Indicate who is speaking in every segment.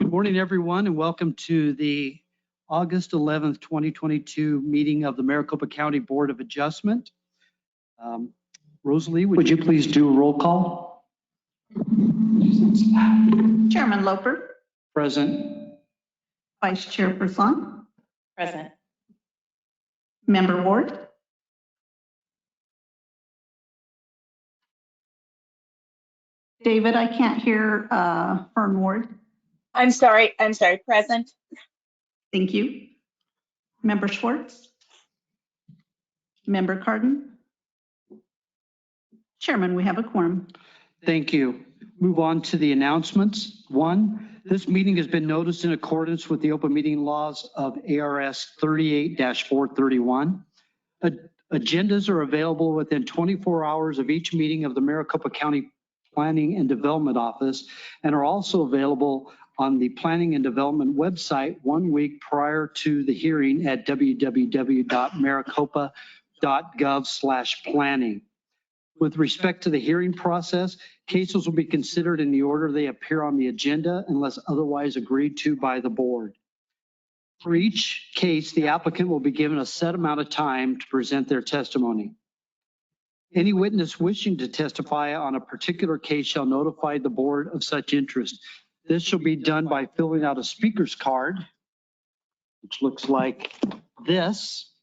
Speaker 1: Good morning, everyone, and welcome to the August 11th, 2022 meeting of the Maricopa County Board of Adjustment. Rosalie, would you please do a roll call?
Speaker 2: Chairman Loper.
Speaker 1: Present.
Speaker 2: Vice Chair Person.
Speaker 3: Present.
Speaker 2: Member Ward. David, I can't hear Fern Ward.
Speaker 3: I'm sorry, present.
Speaker 2: Thank you. Member Schwartz. Member Cardin. Chairman, we have a quorum.
Speaker 1: Thank you. Move on to the announcements. 1, this meeting has been noticed in accordance with the open meeting laws of ARS 38-431. Agendas are available within 24 hours of each meeting of the Maricopa County Planning and Development Office and are also available on the Planning and Development website 1 week prior to the hearing at www.maricopa.gov/planning. With respect to the hearing process, cases will be considered in the order they appear on the agenda unless otherwise agreed to by the board. For each case, the applicant will be given a set amount of time to present their testimony. Any witness wishing to testify on a particular case shall notify the board of such interest. This shall be done by filling out a speaker's card, which looks like this,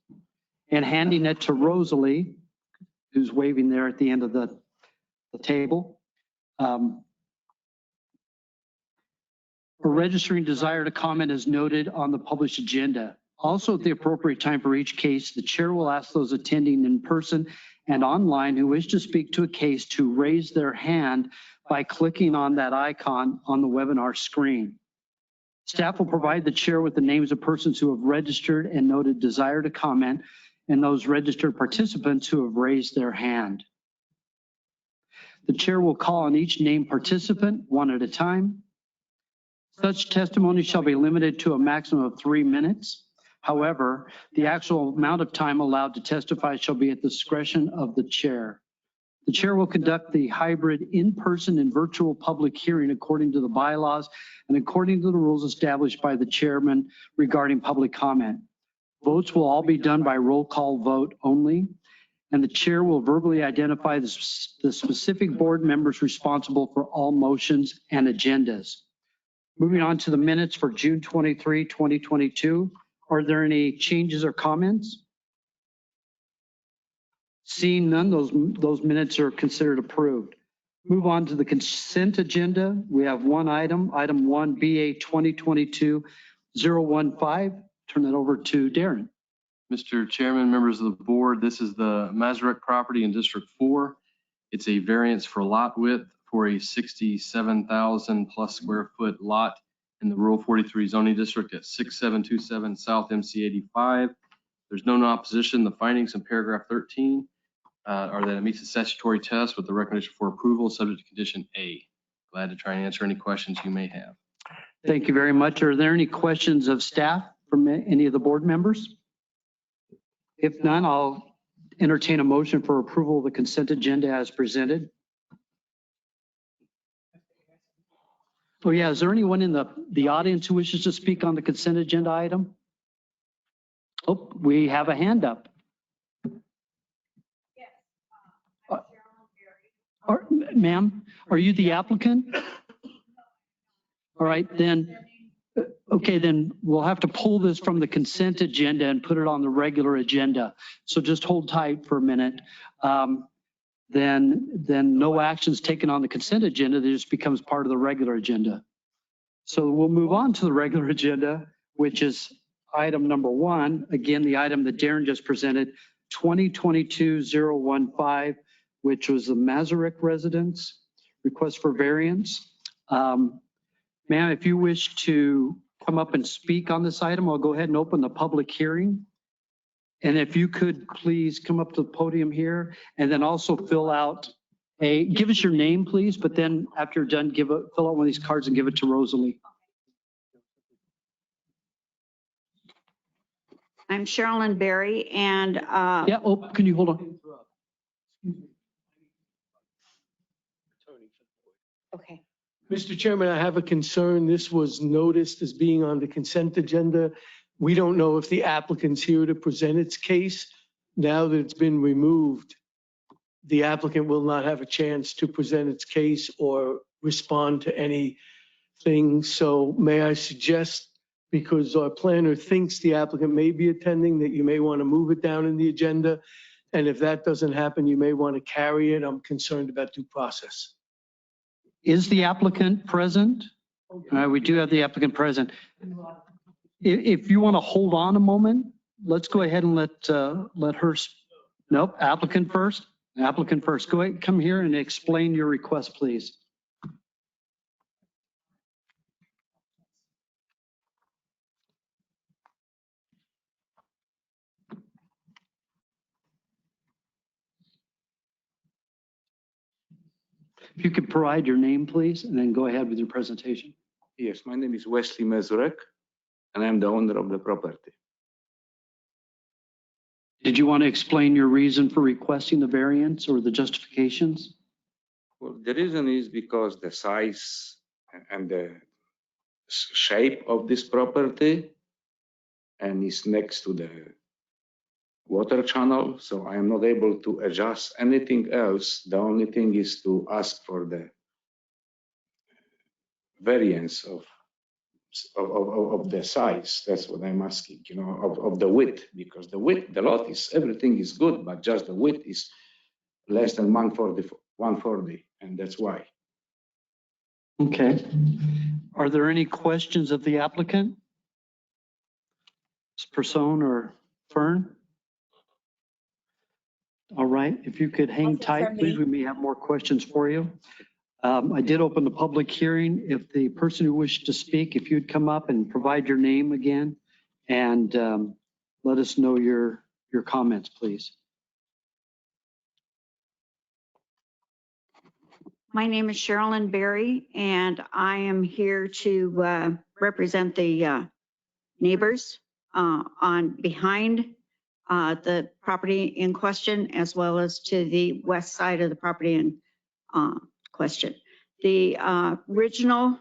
Speaker 1: and handing it to Rosalie, who's waving there at the end of the table. For registering desire to comment is noted on the published agenda. Also, at the appropriate time for each case, the chair will ask those attending in person and online who wish to speak to a case to raise their hand by clicking on that icon on the webinar screen. Staff will provide the chair with the names of persons who have registered and noted desire to comment and those registered participants who have raised their hand. The chair will call on each named participant one at a time. Such testimony shall be limited to a maximum of 3 minutes. However, the actual amount of time allowed to testify shall be at the discretion of the chair. The chair will conduct the hybrid in-person and virtual public hearing according to the bylaws and according to the rules established by the chairman regarding public comment. Votes will all be done by roll call vote only, and the chair will verbally identify the specific board members responsible for all motions and agendas. Moving on to the minutes for June 23, 2022. Are there any changes or comments? Seeing none, those minutes are considered approved. Move on to the consent agenda. We have one item 1, BA 2022-015. Turn that over to Darren.
Speaker 4: Mr. Chairman, members of the board, this is the Mazarek property in District 4. It's a variance for lot width for a 67,000 plus square foot lot in the Rural 43 zoning district at 6727 South MC 85. There's no opposition. The findings in paragraph 13 are that it meets the statutory test with the recommendation for approval subject to condition A. Glad to try and answer any questions you may have.
Speaker 1: Thank you very much. Are there any questions of staff from any of the board members? If none, I'll entertain a motion for approval of the consent agenda as presented. Oh yeah, is there anyone in the audience who wishes to speak on the consent agenda item? Oh, we have a hand up. Ma'am, are you the applicant? All right, then, okay, then we'll have to pull this from the consent agenda and put it on the regular agenda. So just hold tight for a minute. Then no actions taken on the consent agenda, that just becomes part of the regular agenda. So we'll move on to the regular agenda, which is item number 1. Again, the item that Darren just presented, 2022-015, which was the Mazarek residence request for variance. Ma'am, if you wish to come up and speak on this item, I'll go ahead and open the public hearing. And if you could please come up to the podium here and then also fill out give us your name, please, but then after you're done, fill out one of these cards and give it to Rosalie.
Speaker 2: I'm Sherilyn Berry and
Speaker 1: Yeah, oh, can you hold on?
Speaker 2: okay.
Speaker 5: Mr. Chairman, I have a concern. This was noticed as being on the consent agenda. We don't know if the applicant's here to present its case. Now that it's been removed, the applicant will not have a chance to present its case or respond to anything. So may I suggest, because our planner thinks the applicant may be attending, that you may want to move it down in the agenda. And if that doesn't happen, you may want to carry it. I'm concerned about due process.
Speaker 1: Is the applicant present? We do have the applicant present. If you want to hold on a moment, let's go ahead and let her, nope, applicant first. Applicant first. Go ahead, come here and explain your request, please. If you could provide your name, please, and then go ahead with your presentation.
Speaker 6: Yes, my name is Wesley Mazurek, and I'm the owner of the property.
Speaker 1: Did you want to explain your reason for requesting the variance or the justifications?
Speaker 6: Well, the reason is because the size and the shape of this property, and it's next to the water channel, so I am not able to adjust anything else. The only thing is to ask for the variance of the size. That's what I'm asking, you know, of the width, because the width, the lot is, everything is good, but just the width is less than 140, and that's why.
Speaker 1: Okay. Are there any questions of the applicant? Person or Fern? All right, if you could hang
Speaker 3: Nothing
Speaker 1: tight,
Speaker 3: from
Speaker 1: please,
Speaker 3: me.
Speaker 1: we may have more questions for you. I did open the public hearing. If the person who wished to speak, if you'd come up and provide your name again and let us know your comments, please.
Speaker 2: My name is Sherilyn Berry, and I am here to represent the neighbors on behind the property in question, as well as to the west side of the property in question. The original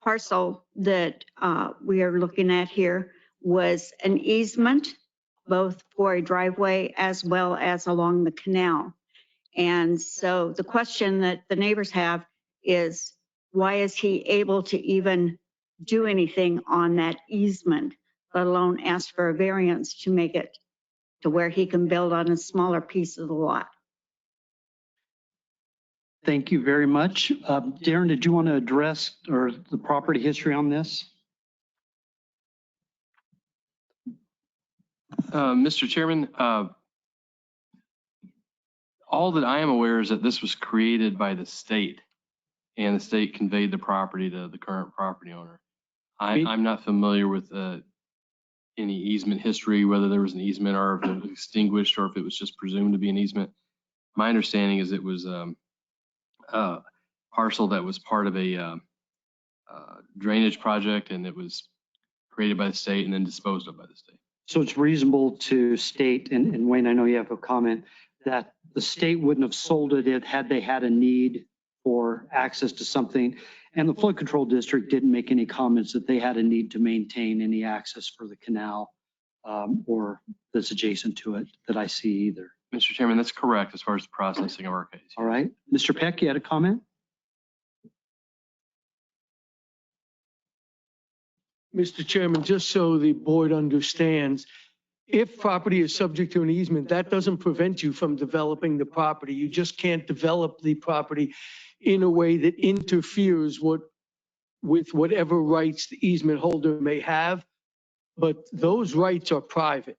Speaker 2: parcel that we are looking at here was an easement, both for a driveway as well as along the canal. And so the question that the neighbors have is, why is he able to even do anything on that easement, let alone ask for a variance to make it to where he can build on a smaller piece of the lot?
Speaker 1: Thank you very much. Darren, did you want to address or the property history on this?
Speaker 4: Mr. Chairman, all that I am aware is that this was created by the state, and the state conveyed the property to the current property owner. I'm not familiar with any easement history, whether there was an easement or if it was extinguished or if it was just presumed to be an easement. My understanding is it was a parcel that was part of a drainage project, and it was created by the state and then disposed of by the state.
Speaker 1: So it's reasonable to state, and Wayne, I know you have a comment, that the state wouldn't have sold it had they had a need for access to something. And the flood control district didn't make any comments that they had a need to maintain any access for the canal or that's adjacent to it that I see either.
Speaker 4: Mr. Chairman, that's correct as far as the processing of our case.
Speaker 1: All right. Mr. Peck, you had a comment?
Speaker 5: Mr. Chairman, just so the board understands, if property is subject to an easement, that doesn't prevent you from developing the property. You just can't develop the property in a way that interferes with whatever rights the easement holder may have. But those rights are private,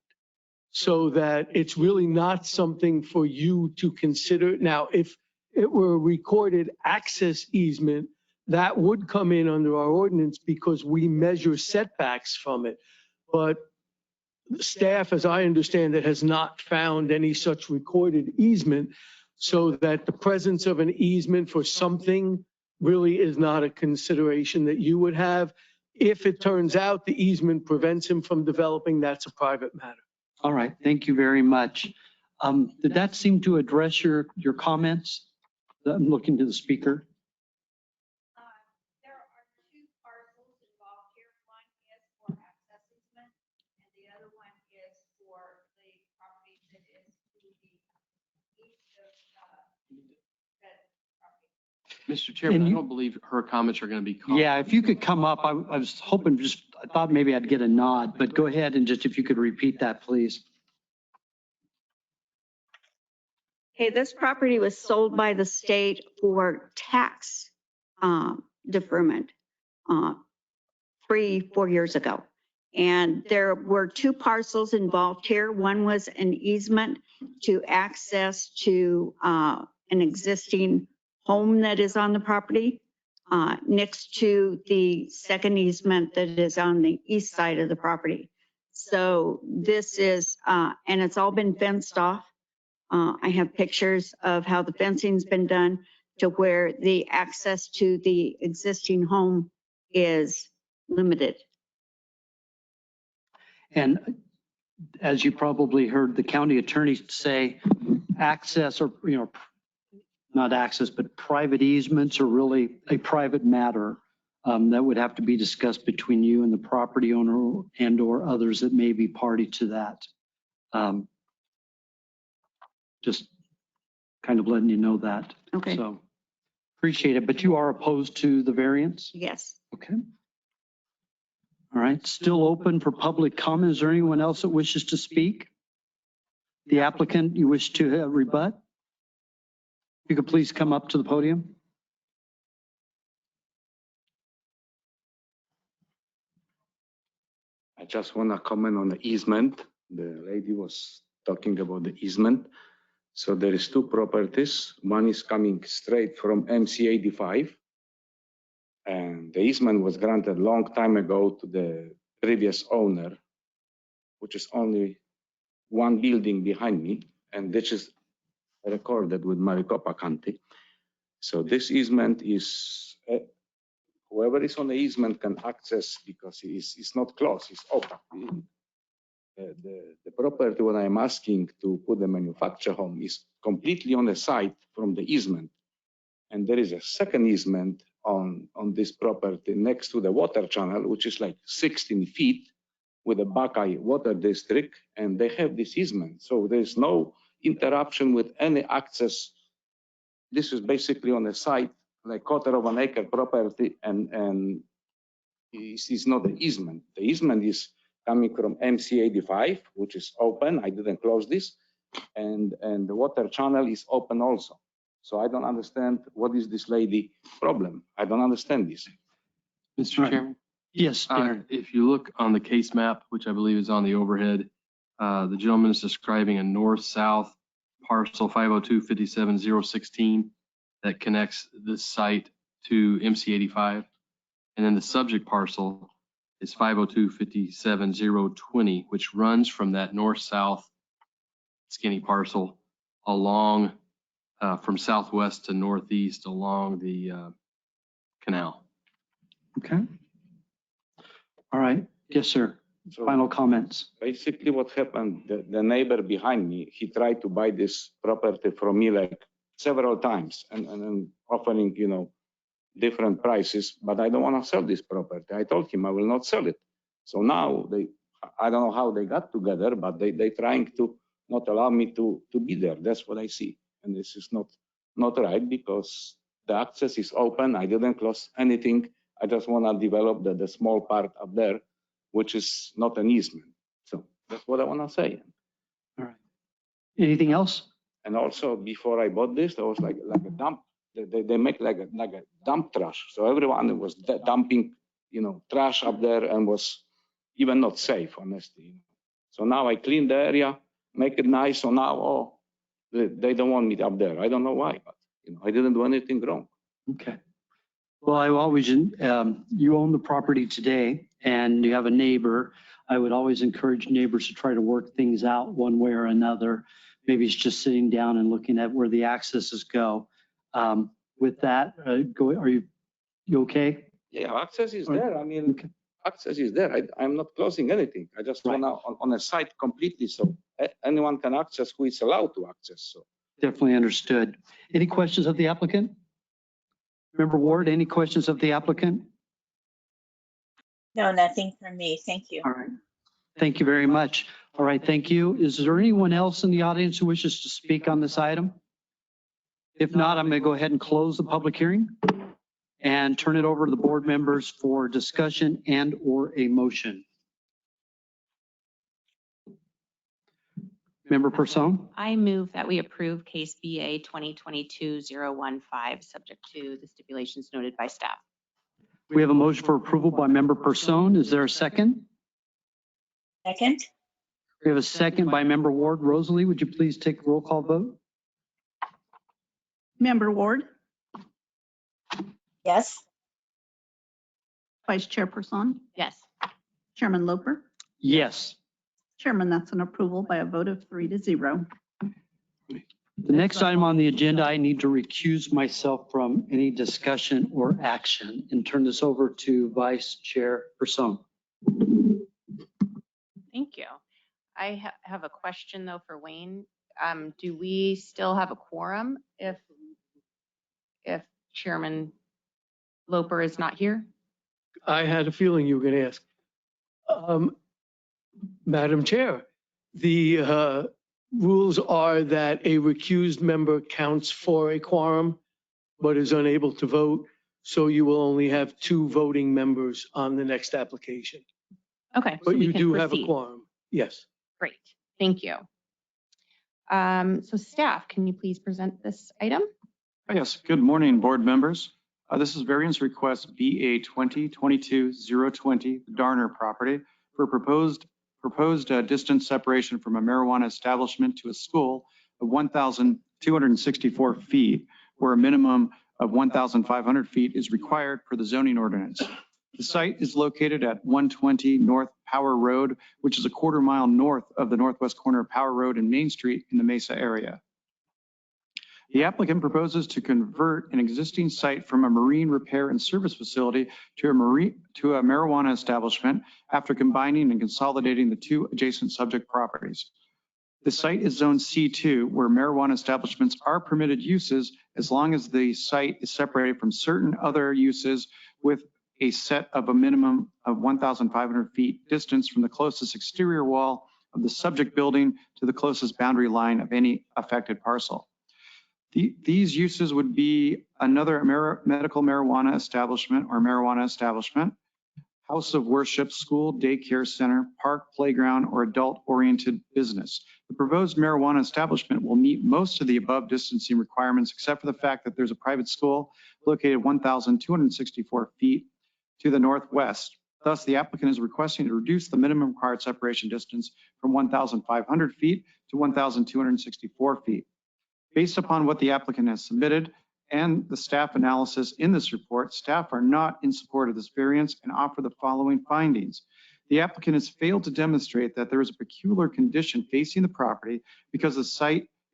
Speaker 5: so that it's really not something for you to consider. Now, if it were a recorded access easement, that would come in under our ordinance because we measure setbacks from it. But staff, as I understand it, has not found any such recorded easement, so that the presence of an easement for something really is not a consideration that you would have. If it turns out the easement prevents him from developing, that's a private matter.
Speaker 1: All right. Thank you very much. Did that seem to address your comments? I'm looking to the speaker.
Speaker 4: Mr. Chairman,
Speaker 1: And
Speaker 4: I
Speaker 1: you-
Speaker 4: don't believe her comments are going to be.
Speaker 1: Yeah, if you could come up, I was hoping I thought maybe I'd get a nod, but go ahead and just if you could repeat that, please.
Speaker 2: Okay, this property was sold by the state for tax deferment 3-4 years ago. And there were 2 parcels involved here. One was an easement to access to an existing home that is on the property next to the second easement that is on the east side of the property. So this is, and it's all been fenced off. I have pictures of how the fencing's been done to where the access to the existing home is limited.
Speaker 1: And as you probably heard the county attorney say, access or, not access, but private easements are really a private matter that would have to be discussed between you and the property owner and or others that may be party to that. Just kind of letting you know that.
Speaker 2: Okay.
Speaker 1: So appreciate it, but you are opposed to the variance?
Speaker 2: Yes.
Speaker 1: Okay. All right, still open for public comment. Is there anyone else that wishes to speak? The applicant, you wish to rebut? You could please come up to the podium.
Speaker 6: I just want to comment on the easement. The lady was talking about the easement. So there is 2 properties. One is coming straight from MC85. And the easement was granted a long time ago to the previous owner, which is only 1 building behind me. And this is recorded with Maricopa County. So this easement is, whoever is on the easement can access because it's not closed, it's open. The property what I'm asking to put the manufactured home is completely on the side from the easement. And there is a second easement on this property next to the water channel, which is like 16 feet with the Buckeye Water District, and they have this easement. So there's no interruption with any access. This is basically on the side, like 1/4 acre property, and it's not the easement. The easement is coming from MC85, which is open. I didn't close this. And the water channel is open also. So I don't understand what is this lady problem. I don't understand this.
Speaker 4: Mr. Chairman?
Speaker 1: Yes, Darren.
Speaker 4: If you look on the case map, which I believe is on the overhead, the gentleman is describing a north-south parcel 502-57016 that connects this site to MC85. And then the subject parcel is 502-57020, which runs from that north-south skinny parcel along from southwest to northeast along the canal.
Speaker 1: Okay. All right. Yes, sir.
Speaker 6: So
Speaker 1: Final comments.
Speaker 6: basically what happened, the neighbor behind me, he tried to buy this property from me like several times and offering, different prices, but I don't want to sell this property. I told him I will not sell it. So now I don't know how they got together, but they trying to not allow me to be there. That's what I see. And this is not right because the access is open. I didn't close anything. I just want to develop the small part up there, which is not an easement. So that's what I want to say.
Speaker 1: All right. Anything else?
Speaker 6: And also before I bought this, there was like a dump. They make like a dump trash. So everyone was dumping, trash up there and was even not safe, honestly. So now I clean the area, make it nice. So now, they don't want me up there. I don't know why, but I didn't do anything wrong.
Speaker 1: Okay. Well, I always, you own the property today and you have a neighbor. I would always encourage neighbors to try to work things out one way or another. Maybe it's just sitting down and looking at where the accesses go. With that, are you okay?
Speaker 6: Yeah, access is there. I mean,
Speaker 1: Okay.
Speaker 6: access is there. I'm not closing anything. I just want on a site completely so anyone can access who is allowed to access. So
Speaker 1: Definitely understood. Any questions of the applicant? Member Ward, any questions of the applicant?
Speaker 3: No, nothing from me. Thank you.
Speaker 1: All right. Thank you very much. All right, thank you. Is there anyone else in the audience who wishes to speak on this item? If not, I'm going to go ahead and close the public hearing and turn it over to the board members for discussion and or a motion. Member Person?
Speaker 7: I move that we approve case BA 2022-015, subject to the stipulations noted by staff.
Speaker 1: We have a motion for approval by member Person. Is there a second?
Speaker 3: Second.
Speaker 1: We have a second by member Ward. Rosalie, would you please take a roll call vote?
Speaker 8: Member Ward,
Speaker 3: Yes.
Speaker 8: Vice Chairperson,
Speaker 7: Yes.
Speaker 8: Chairman Loper.
Speaker 1: Yes.
Speaker 8: Chairman, that's an approval by a vote of 3-0.
Speaker 1: The next item on the agenda, I need to recuse myself from any discussion or action and turn this over to Vice Chair Person.
Speaker 7: Thank you. I have a question though for Wayne. Do we still have a quorum if Chairman Loper is not here?
Speaker 5: I had a feeling you were going to ask. Madam Chair, the rules are that a recused member counts for a quorum, but is unable to vote. So you will only have 2 voting members on the next application.
Speaker 7: Okay.
Speaker 5: But
Speaker 7: so we
Speaker 5: you
Speaker 7: can
Speaker 5: do have a
Speaker 7: proceed.
Speaker 5: quorum. Yes.
Speaker 7: Great. Thank you. So staff, can you please present this item?
Speaker 9: Yes, good morning, board members. This is variance request BA 2022-020, Darner property for proposed distance separation from a marijuana establishment to a school of 1,264 feet, where a minimum of 1,500 feet is required per the zoning ordinance. The site is located at 120 North Power Road, which is a quarter-mile north of the northwest corner of Power Road and Main Street in the Mesa area. The applicant proposes to convert an existing site from a marine repair and service facility to a marijuana establishment after combining and consolidating the 2 adjacent subject properties. The site is zoned C2, where marijuana establishments are permitted uses as long as the site is separated from certain other uses with a set of a minimum of 1,500 feet distance from the closest exterior wall of the subject building to the closest boundary line of any affected parcel. These uses would be another medical marijuana establishment or marijuana establishment, house of worship, school, daycare center, park, playground, or adult-oriented business. The proposed marijuana establishment will meet most of the above distancing requirements, except for the fact that there's a private school located 1,264 feet to the northwest. Thus, the applicant is requesting to reduce the minimum required separation distance from 1,500 feet to 1,264 feet. Based upon what the applicant has submitted and the staff analysis in this report, staff are not in support of this variance and offer the following findings. The applicant has failed to demonstrate that there is a peculiar condition facing the property because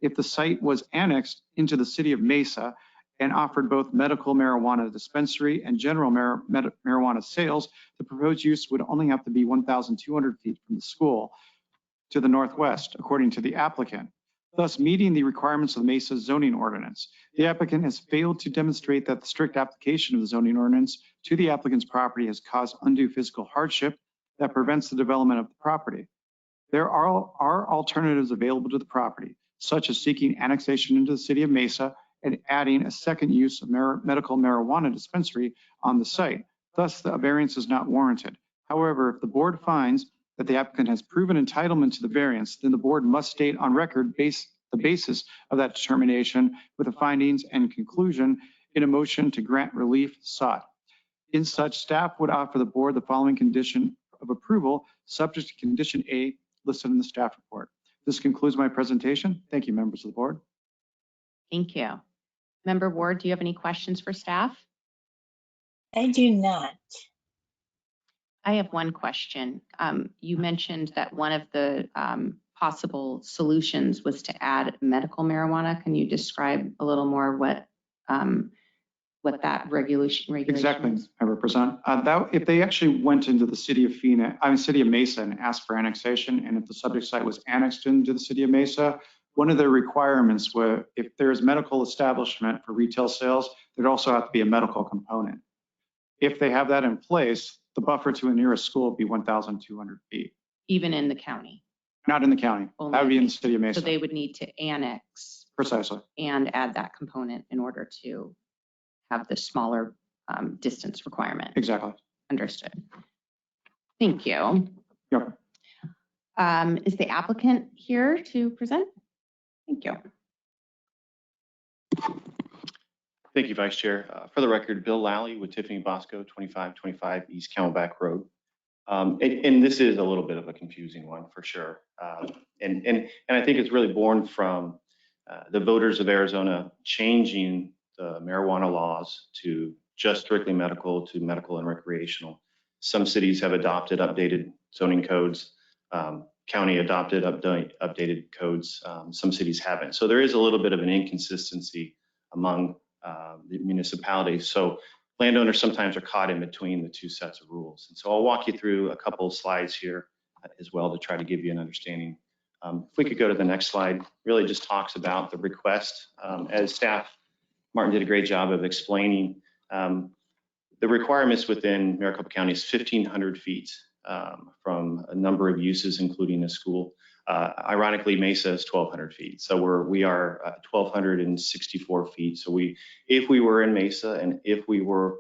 Speaker 9: if the site was annexed into the city of Mesa and offered both medical marijuana dispensary and general marijuana sales, the proposed use would only have to be 1,200 feet from the school to the northwest, according to the applicant, thus meeting the requirements of the Mesa zoning ordinance. The applicant has failed to demonstrate that the strict application of the zoning ordinance to the applicant's property has caused undue physical hardship that prevents the development of the property. There are alternatives available to the property, such as seeking annexation into the city of Mesa and adding a second use of medical marijuana dispensary on the site. Thus, the variance is not warranted. However, if the board finds that the applicant has proven entitlement to the variance, then the board must state on record the basis of that determination with the findings and conclusion in a motion to grant relief sought. In such, staff would offer the board the following condition of approval, subject to condition A listed in the staff report. This concludes my presentation. Thank you, members of the board.
Speaker 7: Thank you. Member Ward, do you have any questions for staff?
Speaker 3: I do not.
Speaker 7: I have one question. You mentioned that one of the possible solutions was to add medical marijuana. Can you describe a little more what that regulation
Speaker 9: Exactly,
Speaker 7: is?
Speaker 9: I represent. If they actually went into the city of city of Mesa and asked for annexation, and if the subject site was annexed into the city of Mesa, one of their requirements were if there's medical establishment for retail sales, there'd also have to be a medical component. If they have that in place, the buffer to a nearest school would be 1,200 feet.
Speaker 7: Even in the county?
Speaker 9: Not in the county.
Speaker 7: Only
Speaker 9: That would be in the
Speaker 7: Mesa.
Speaker 9: city of Mesa.
Speaker 7: So they would need to annex
Speaker 9: Precisely.
Speaker 7: and add that component in order to have the smaller distance requirement.
Speaker 9: Exactly.
Speaker 7: Understood. Thank you.
Speaker 9: Yep.
Speaker 7: Is the applicant here to present? Thank you.
Speaker 10: Thank you, Vice Chair. For the record, Bill Lally with Tiffany Bosco, 2525 East Camelback Road. And this is a little bit of a confusing one for sure. And I think it's really born from the voters of Arizona changing the marijuana laws to just strictly medical to medical and recreational. Some cities have adopted updated zoning codes. County adopted updated codes. Some cities haven't. So there is a little bit of an inconsistency among the municipalities. So landowners sometimes are caught in between the two sets of rules. And so I'll walk you through a couple of slides here as well to try to give you an understanding. If we could go to the next slide, really just talks about the request. As staff, Martin did a great job of explaining the requirements within Maricopa County is 1,500 feet from a number of uses, including a school. Ironically, Mesa is 1,200 feet. So we are 1,264 feet. So if we were in Mesa and if we were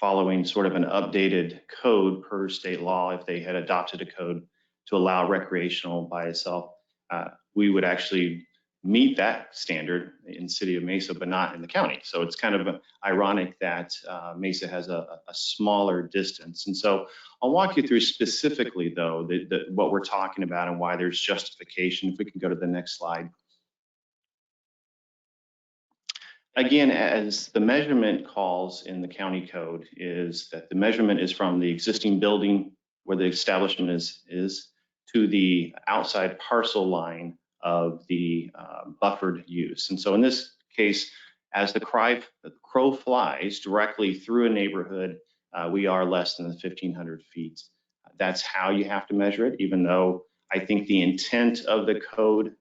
Speaker 10: following sort of an updated code per state law, if they had adopted a code to allow recreational by itself, we would actually meet that standard in the city of Mesa, but not in the county. So it's kind of ironic that Mesa has a smaller distance. And so I'll walk you through specifically, though, what we're talking about and why there's justification. If we can go to the next slide. Again, as the measurement calls in the county code is that the measurement is from the existing building where the establishment is to the outside parcel line of the buffered use. And so in this case, as the crow flies directly through a neighborhood, we are less than the 1,500 feet. That's how you have to measure it, even though I think the intent of the code,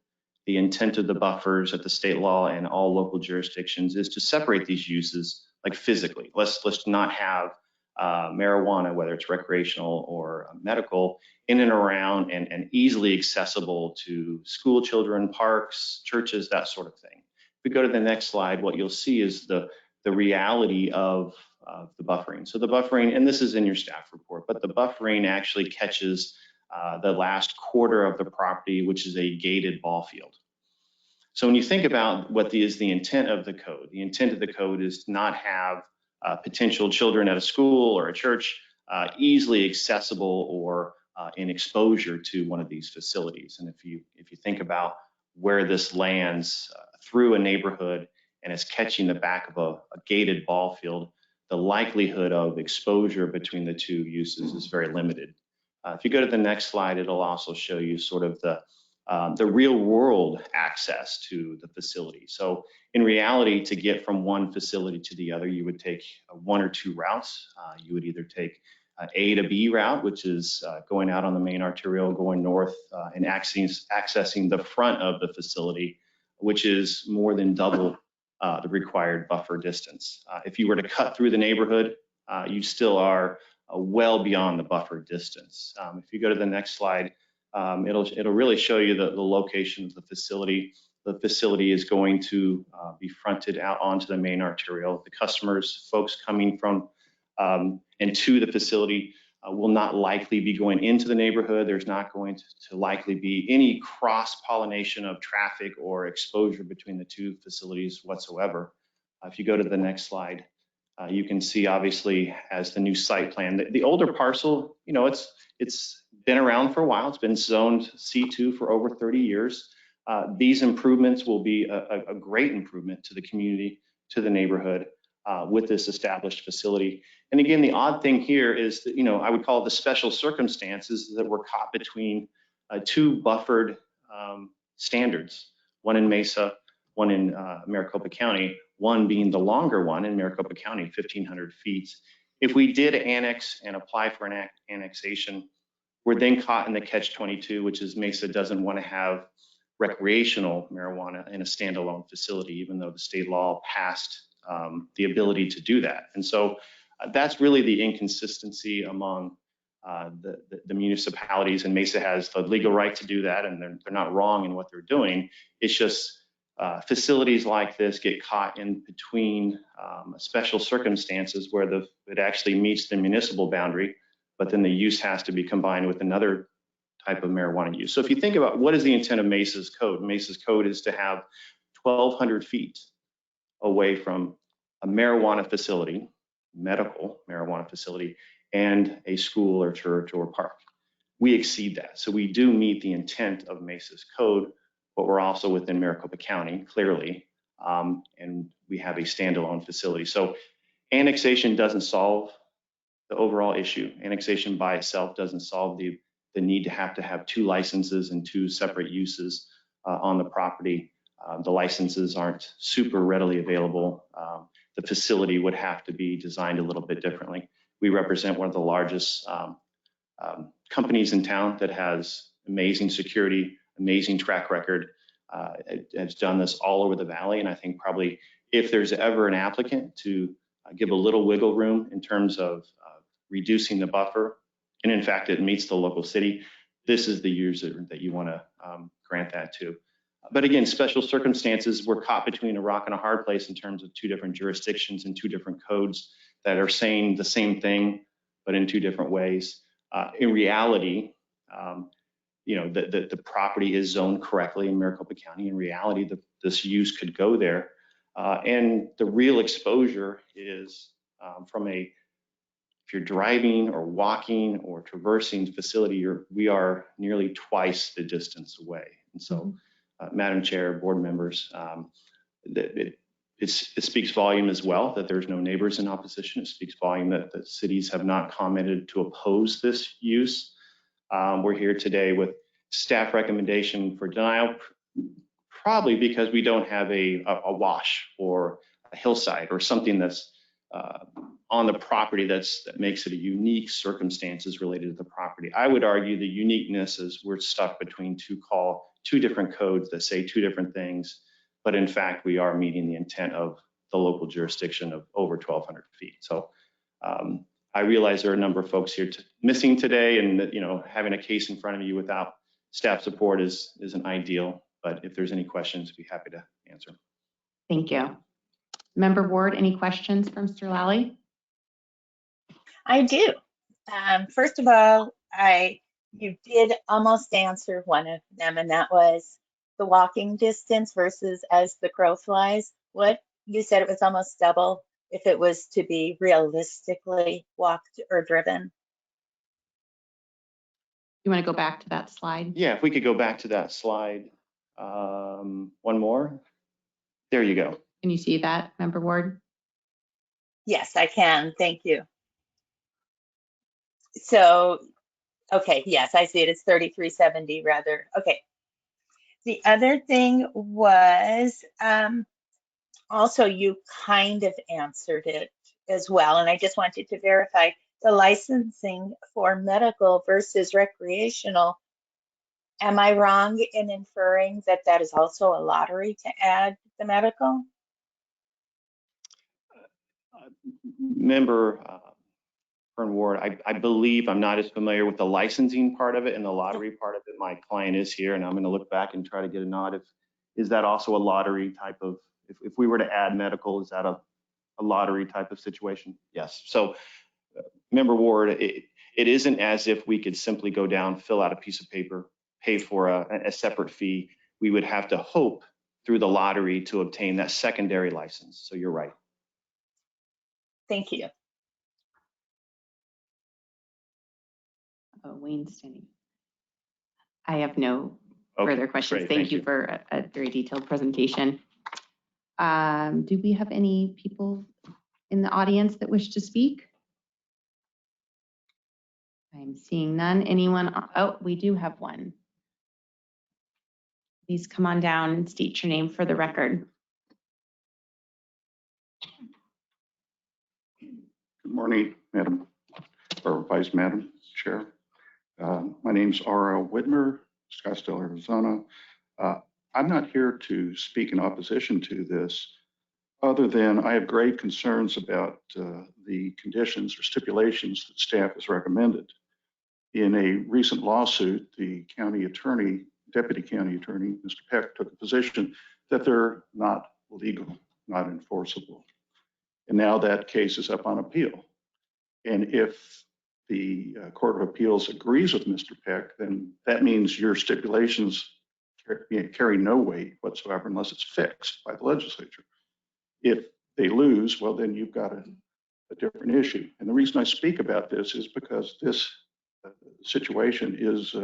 Speaker 10: the intent of the buffers at the state law and all local jurisdictions is to separate these uses like physically. Let's not have marijuana, whether it's recreational or medical, in and around and easily accessible to school children, parks, churches, that sort of thing. If we go to the next slide, what you'll see is the reality of the buffering. So the buffering, and this is in your staff report, but the buffering actually catches the last quarter of the property, which is a gated ball field. So when you think about what is the intent of the code is to not have potential children at a school or a church easily accessible or in exposure to one of these facilities. And if you think about where this lands through a neighborhood and is catching the back of a gated ball field, the likelihood of exposure between the two uses is very limited. If you go to the next slide, it'll also show you sort of the real world access to the facility. So in reality, to get from one facility to the other, you would take one or two routes. You would either take A to B route, which is going out on the main arterial, going north and accessing the front of the facility, which is more than double the required buffer distance. If you were to cut through the neighborhood, you still are well beyond the buffer distance. If you go to the next slide, it'll really show you the location of the facility. The facility is going to be fronted out onto the main arterial. The customers, folks coming from and to the facility will not likely be going into the neighborhood. There's not going to likely be any cross-pollination of traffic or exposure between the two facilities whatsoever. If you go to the next slide, you can see obviously as the new site plan, the older parcel, you know, it's been around for a while. It's been zoned C2 for over 30 years. These improvements will be a great improvement to the community, to the neighborhood with this established facility. And again, the odd thing here is that, you know, I would call it the special circumstances that we're caught between two buffered standards, one in Mesa, one in Maricopa County, one being the longer one in Maricopa County, 1,500 feet. If we did annex and apply for an annexation, we're then caught in the catch-22, which is Mesa doesn't want to have recreational marijuana in a standalone facility, even though the state law passed the ability to do that. And so that's really the inconsistency among the municipalities, and Mesa has the legal right to do that, and they're not wrong in what they're doing. It's just facilities like this get caught in between special circumstances where it actually meets the municipal boundary, but then the use has to be combined with another type of marijuana use. So if you think about what is the intent of Mesa's code is to have 1,200 feet away from a marijuana facility, medical marijuana facility, and a school or church or park. We exceed that. So we do meet the intent of Mesa's code, but we're also within Maricopa County, clearly, and we have a standalone facility. So annexation doesn't solve the overall issue. Annexation by itself doesn't solve the need to have two licenses and two separate uses on the property. The licenses aren't super readily available. The facility would have to be designed a little bit differently. We represent one of the largest companies in town that has amazing security, amazing track record. It has done this all over the valley, and I think probably if there's ever an applicant to give a little wiggle room in terms of reducing the buffer, and in fact it meets the local city, this is the user that you want to grant that to. But again, special circumstances, we're caught between a rock and a hard place in terms of two different jurisdictions and two different codes that are saying the same thing, but in two different ways. In reality, the property is zoned correctly in Maricopa County. In reality, this use could go there. And the real exposure is if you're driving or walking or traversing the facility, we are nearly twice the distance away. And so, Madam Chair, board members, it speaks volume as well that there's no neighbors in opposition. It speaks volume that the cities have not commented to oppose this use. We're here today with staff recommendation for denial, probably because we don't have a wash or a hillside or something that's on the property that makes it a unique circumstances related to the property. I would argue the uniqueness is we're stuck between two different codes that say two different things, but in fact, we are meeting the intent of the local jurisdiction of over 1,200 feet. So I realize there are a number of folks here missing today, and that, having a case in front of you without staff support isn't ideal, but if there's any questions, I'd be happy to answer.
Speaker 7: Thank you. Member Ward, any questions for Mr. Lally?
Speaker 3: I do. First of all, you did almost answer one of them, and that was the walking distance versus as the crow flies. What you said, it was almost double if it was to be realistically walked or driven.
Speaker 7: You want to go back to that slide?
Speaker 10: Yeah, if we could go back to that slide. One more. There you go.
Speaker 7: Can you see that, Member Ward?
Speaker 3: Yes, I can. Thank you. So, okay, yes, I see it. It's 3370 rather. Okay. The other thing was also you kind of answered it as well, and I just wanted to verify the licensing for medical versus recreational. Am I wrong in inferring that that is also a lottery to add the medical?
Speaker 10: Member Fern Ward, I believe, I'm not as familiar with the licensing part of it and the lottery part of it. My client is here, and I'm going to look back and try to get a nod. Is that also a lottery type of, if we were to add medical, is that a lottery type of situation? Yes. So Member Ward, it isn't as if we could simply go down, fill out a piece of paper, pay for a separate fee. We would have to hope through the lottery to obtain that secondary license. So you're right.
Speaker 3: Thank you.
Speaker 7: Wayne standing. I have no further questions.
Speaker 10: Great,
Speaker 7: Thank you for a very detailed presentation. Do we have any people in the audience that wish to speak? I'm seeing none. Anyone? Oh, we do have one. Please come on down and state your name for the record.
Speaker 11: Good morning, Madam or Vice Madam Chair. My name's R.L. Whitmer, Scottsdale, Arizona. I'm not here to speak in opposition to this, other than I have grave concerns about the conditions or stipulations that staff has recommended. In a recent lawsuit, the county attorney, deputy county attorney, Mr. Peck, took a position that they're not legal, not enforceable. And now that case is up on appeal. And if the Court of Appeals agrees with Mr. Peck, then that means your stipulations carry no weight whatsoever unless it's fixed by the legislature. If they lose, well, then you've got a different issue. And the reason I speak about this is because this situation is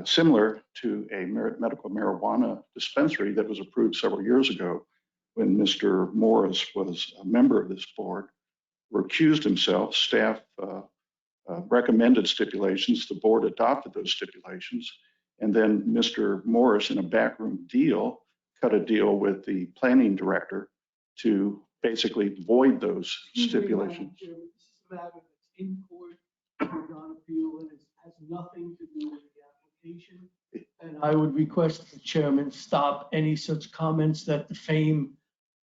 Speaker 11: similar to a medical marijuana dispensary that was approved several years ago when Mr. Morris was a member of this board, recused himself. Staff recommended stipulations. The board adopted those stipulations. And then Mr. Morris, in a backroom deal, cut a deal with the planning director to basically void those stipulations.
Speaker 5: This is a matter that's in court, on appeal, and it has nothing to do with the application. And I would request the chairman stop any such comments that defame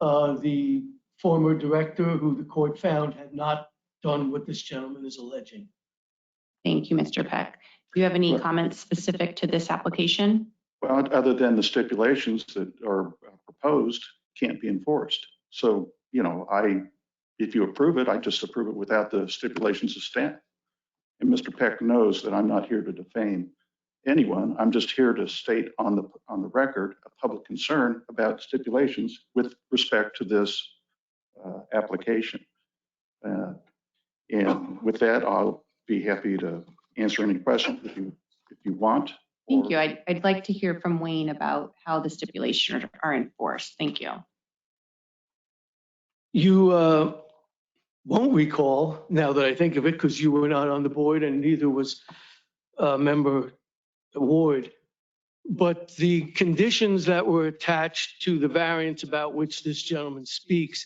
Speaker 5: the former director who the court found had not done what this gentleman is alleging.
Speaker 7: Thank you, Mr. Peck. Do you have any comments specific to this application?
Speaker 11: Well, other than the stipulations that are proposed can't be enforced. So, you know, if you approve it, I just approve it without the stipulations of staff. And Mr. Peck knows that I'm not here to defame anyone. I'm just here to state on the record a public concern about stipulations with respect to this application. And with that, I'll be happy to answer any questions if you want.
Speaker 7: Thank you. I'd like to hear from Wayne about how the stipulations are enforced. Thank you.
Speaker 5: You won't recall, now that I think of it, because you were not on the board and neither was member Ward, but the conditions that were attached to the variance about which this gentleman speaks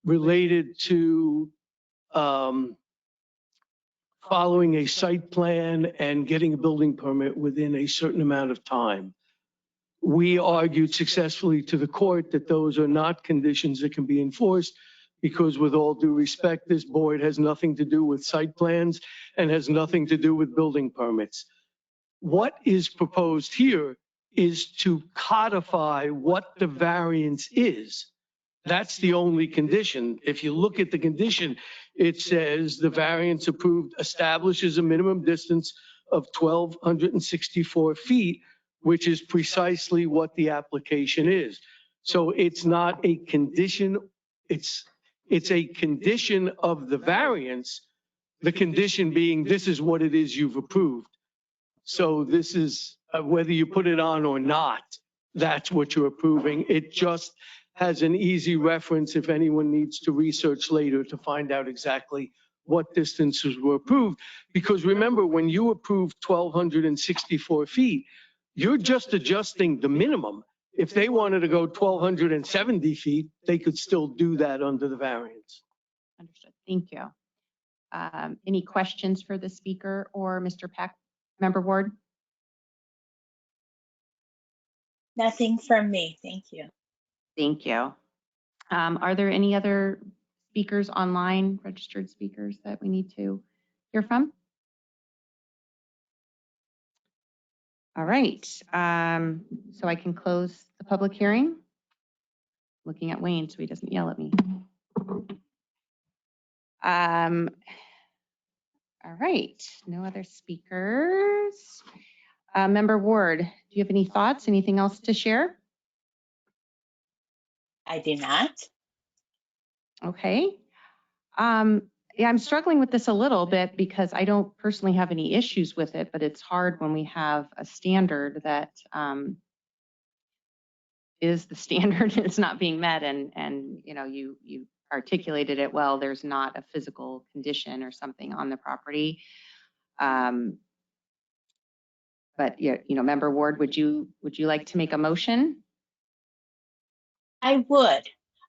Speaker 5: related to following a site plan and getting a building permit within a certain amount of time. We argued successfully to the court that those are not conditions that can be enforced because, with all due respect, this board has nothing to do with site plans and has nothing to do with building permits. What is proposed here is to codify what the variance is. That's the only condition. If you look at the condition, it says the variance approved establishes a minimum distance of 1,264 feet, which is precisely what the application is. So it's not a condition, it's a condition of the variance, the condition being this is what it is you've approved. So this is whether you put it on or not, that's what you're approving. It just has an easy reference if anyone needs to research later to find out exactly what distances were approved. Because remember, when you approved 1,264 feet, you're just adjusting the minimum. If they wanted to go 1,270 feet, they could still do that under the variance.
Speaker 7: Understood. Thank you. Any questions for the speaker or Mr. Peck? Member Ward?
Speaker 3: Nothing from me. Thank you.
Speaker 7: Thank you. Are there any other speakers online, registered speakers that we need to hear from? All right. So I can close the public hearing. Looking at Wayne so he doesn't yell at me. All right. No other speakers. Member Ward, do you have any thoughts? Anything else to share?
Speaker 3: I do not.
Speaker 7: Okay. Yeah, I'm struggling with this a little bit because I don't personally have any issues with it, but it's hard when we have a standard that is the standard and it's not being met, and you know, you articulated it well. There's not a physical condition or something on the property. But yeah, you know, Member Ward, would you like to make a motion?
Speaker 3: I would.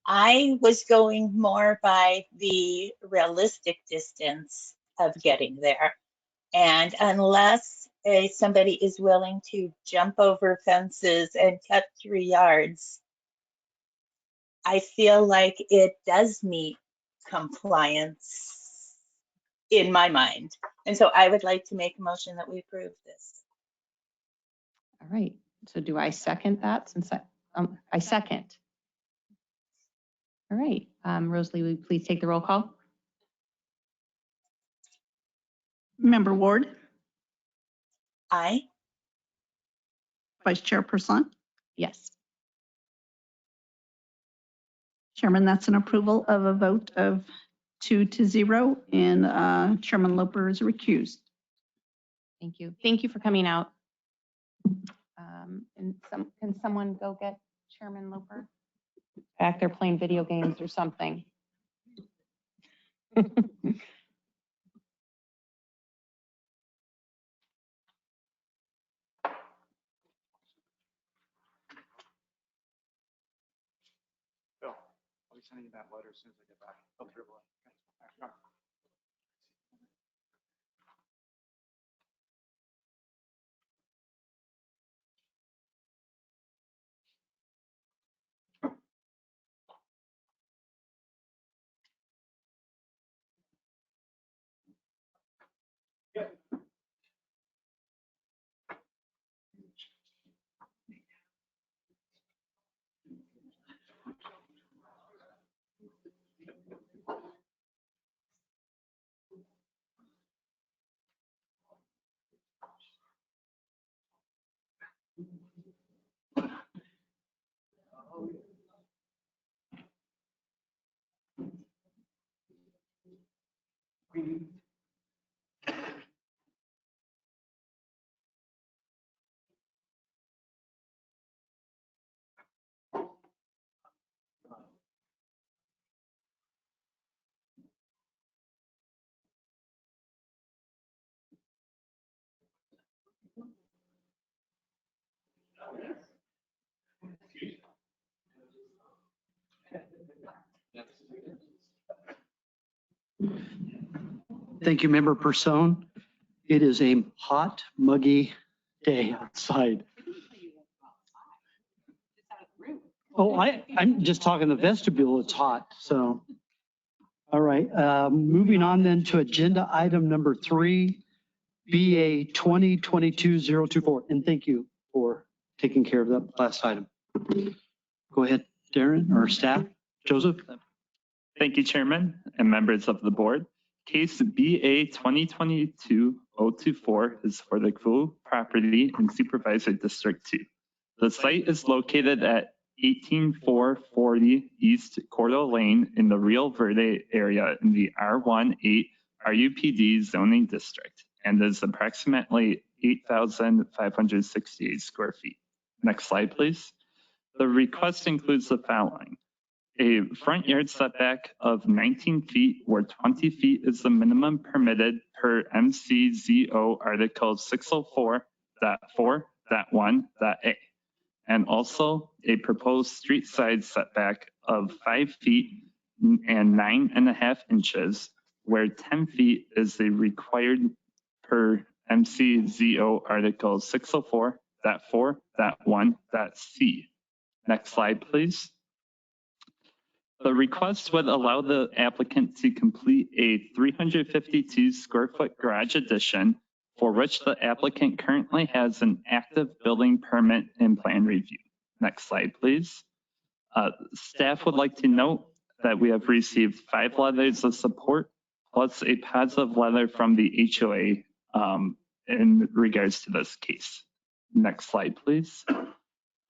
Speaker 3: I was going more by the realistic distance of getting there. And unless somebody is willing to jump over fences and cut 3 yards, I feel like it does meet compliance in my mind. And so I would like to make a motion that we approve this.
Speaker 7: All right. So do I second that since I second? All right. Rosalie, will you please take the roll call?
Speaker 8: Member Ward,
Speaker 3: Aye.
Speaker 8: Vice Chairperson,
Speaker 7: Yes.
Speaker 8: Chairman, that's an approval of a vote of 2-0, and Chairman Loper is recused.
Speaker 7: Thank you. Thank you for coming out. Can someone go get Chairman Loper? Back there playing video games or something.
Speaker 9: Bill, I'll be sending you that letter as soon as I get back. I'll dribble it. Okay.
Speaker 1: Thank you, Member Person. It is a hot, muggy day outside. Oh, I'm just talking the vestibule. It's hot, so. All right, moving on then to agenda item number 3, BA 2022-024. And thank you for taking care of that last item. Go ahead, Darren, or staff. Joseph?
Speaker 12: Thank you, Chairman and members of the board. Case BA 2022-024 is for the Clovis property in Supervisor District 2. The site is located at 18440 East Cordo Lane in the Rio Verde area in the R18 RUPD zoning district and is approximately 8,568 square feet. Next slide, please. The request includes the following. A front yard setback of 19 feet where 20 feet is the minimum permitted per MCZO Article 604.4.1.a. And also a proposed street side setback of 5 feet and 9.5 inches where 10 feet is the required per MCZO Article 604.4.1.c. Next slide, please. The request would allow the applicant to complete a 352 square foot garage addition for which the applicant currently has an active building permit and plan review. Next slide, please. Staff would like to note that we have received 5 letters of support plus a positive letter from the HOA in regards to this case. Next slide, please.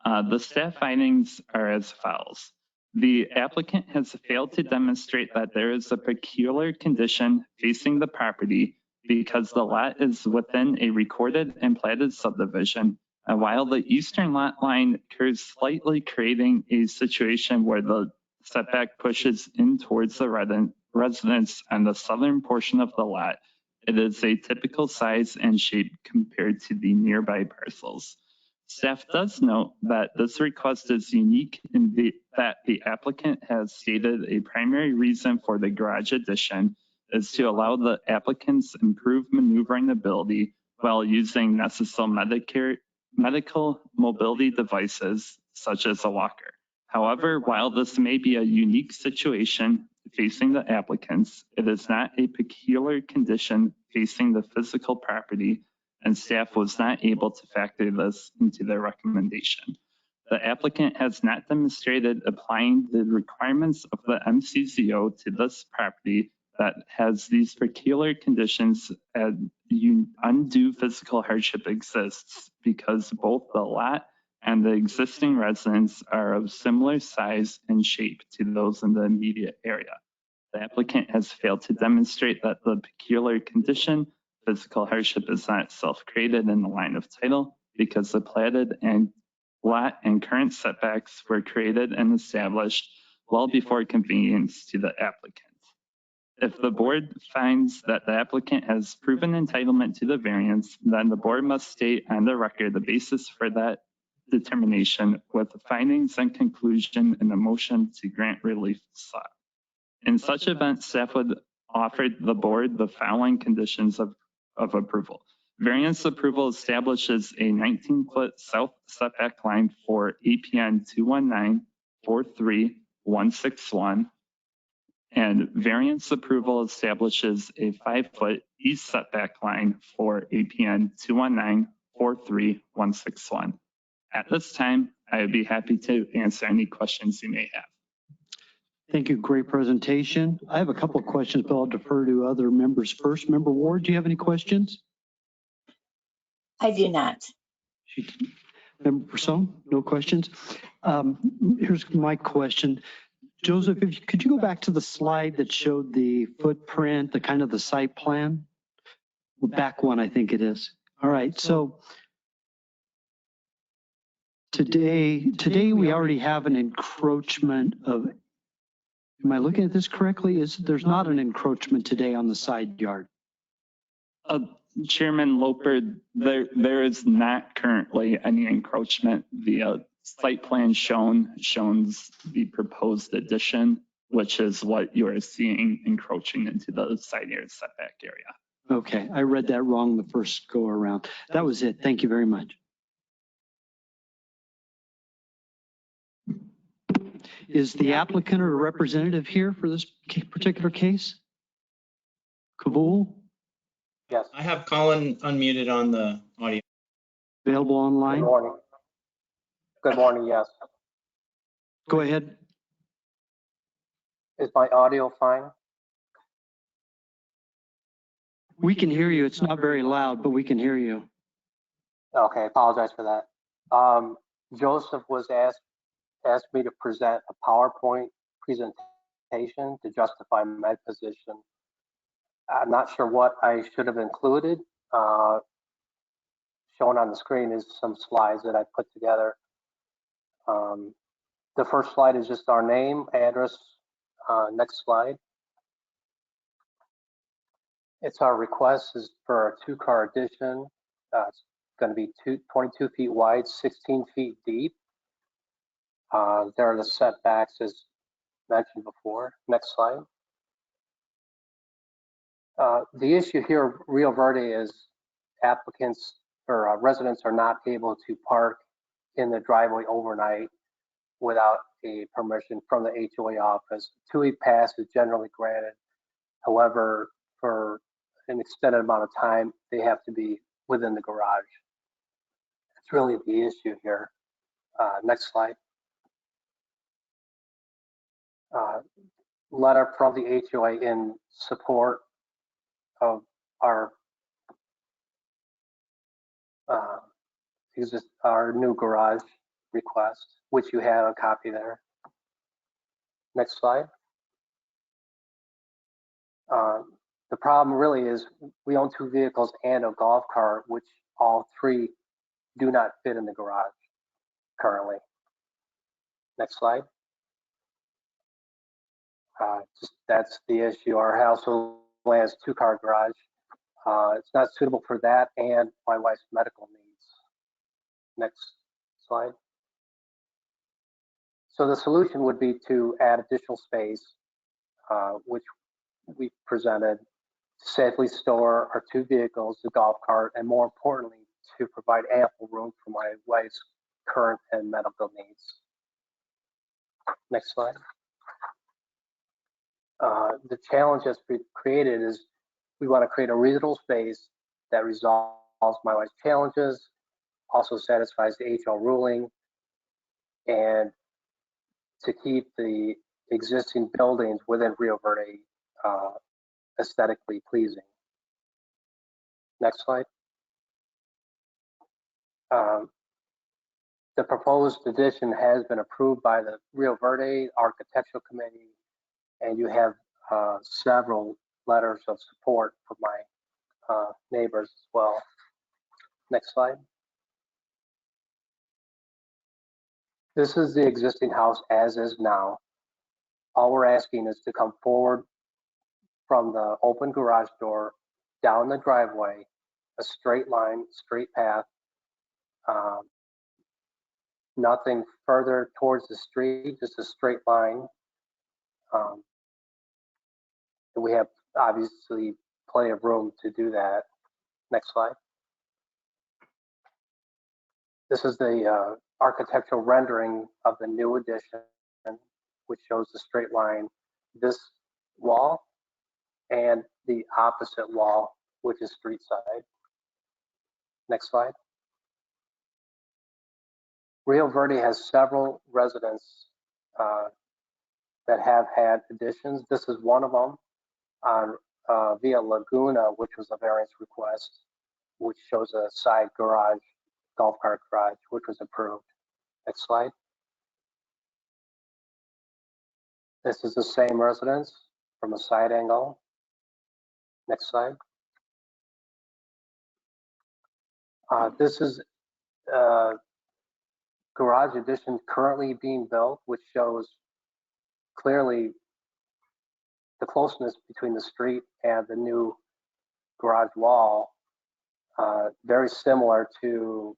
Speaker 12: The staff findings are as follows. The applicant has failed to demonstrate that there is a peculiar condition facing the property because the lot is within a recorded and platted subdivision, and while the eastern lot line curves slightly, creating a situation where the setback pushes in towards the residence on the southern portion of the lot, it is a typical size and shape compared to the nearby parcels. Staff does note that this request is unique in that the applicant has stated a primary reason for the garage addition is to allow the applicant's improved maneuvering ability while using necessary medical mobility devices such as a walker. However, while this may be a unique situation, facing the applicants. It is not a peculiar condition facing the physical property, and staff was not able to factor this into their recommendation. The applicant has not demonstrated applying the requirements of the MCZO to this property that has these peculiar conditions and undue physical hardship exists because both the lot and the existing residence are of similar size and shape to those in the immediate area. The applicant has failed to demonstrate that the peculiar condition, physical hardship, is not self-created in the line of title because the platted and lot and current setbacks were created and established well before conveyance to the applicant. If the board finds that the applicant has proven entitlement to the variance, then the board must state on the record the basis for that determination with the findings and conclusion in the motion to grant relief sought. In such event, staff would offer the board the following conditions of approval. Variance approval establishes a 19-foot south setback line for APN 219-43161, and variance approval establishes a 5-foot east setback line for APN 219-43161. At this time, I would be happy to answer any questions you may have.
Speaker 1: Thank you. Great presentation. I have a couple of questions, but I'll defer to other members first. Member Ward, do you have any questions?
Speaker 3: I do not.
Speaker 1: Member Person, no questions. Here's my question. Joseph, could you go back to the slide that showed the footprint, the kind of the site plan? Back one, I think it is. All right, so today we already have an encroachment of, am I looking at this correctly? There's not an encroachment today on the side yard?
Speaker 12: Chairman Loper, there is not currently any encroachment. The site plan shows the proposed addition, which is what you are seeing encroaching into the side yard setback area.
Speaker 1: Okay, I read that wrong the first go around. That was it. Thank you very much. Is the applicant or representative here for this particular case? Kabul?
Speaker 13: Yes. I have Colin unmuted on the audio.
Speaker 1: Available online?
Speaker 13: Good morning. Good morning, yes.
Speaker 1: Go ahead.
Speaker 13: Is my audio fine?
Speaker 1: We can hear you. It's not very loud, but we can hear you.
Speaker 13: Okay, apologize for that. Joseph was asked me to present a PowerPoint presentation to justify my position. I'm not sure what I should have included. Shown on the screen is some slides that I put together. The first slide is just our name, address. Next slide. It's our request is for a 2-car addition. It's going to be 22 feet wide, 16 feet deep. There are the setbacks as mentioned before. Next slide. The issue here, Rio Verde, is applicants or residents are not able to park in the driveway overnight without a permission from the HOA office. 2-week pass is generally granted. However, for an extended amount of time, they have to be within the garage. That's really the issue here. Next slide. Letter from the HOA in support of our new garage request, which you have a copy there. Next slide. The problem really is we own 2 vehicles and a golf cart, which all 3 do not fit in the garage currently. Next slide. That's the issue. Our house only has 2-car garage. It's not suitable for that and my wife's medical needs. Next slide. So the solution would be to add additional space, which we presented, to safely store our 2 vehicles, the golf cart, and more importantly, to provide ample room for my wife's current and medical needs. Next slide. The challenge that's created is we want to create a reasonable space that resolves my wife's challenges, also satisfies the HL ruling, and to keep the existing buildings within Rio Verde aesthetically pleasing. Next slide. The proposed addition has been approved by the Rio Verde Architectural Committee, and you have several letters of support from my neighbors as well. Next slide. This is the existing house as is now. All we're asking is to come forward from the open garage door down the driveway, a straight line, straight path, nothing further towards the street, just a straight line. We have obviously plenty of room to do that. Next slide. This is the architectural rendering of the new addition, which shows the straight line, this wall, and the opposite wall, which is street side. Next slide. Rio Verde has several residents that have had additions. This is one of them on Via Laguna, which was a variance request, which shows a side garage, golf cart garage, which was approved. Next slide. This is the same residence from a side angle. Next slide. This is garage addition currently being built, which shows clearly the closeness between the street and the new garage wall, very similar to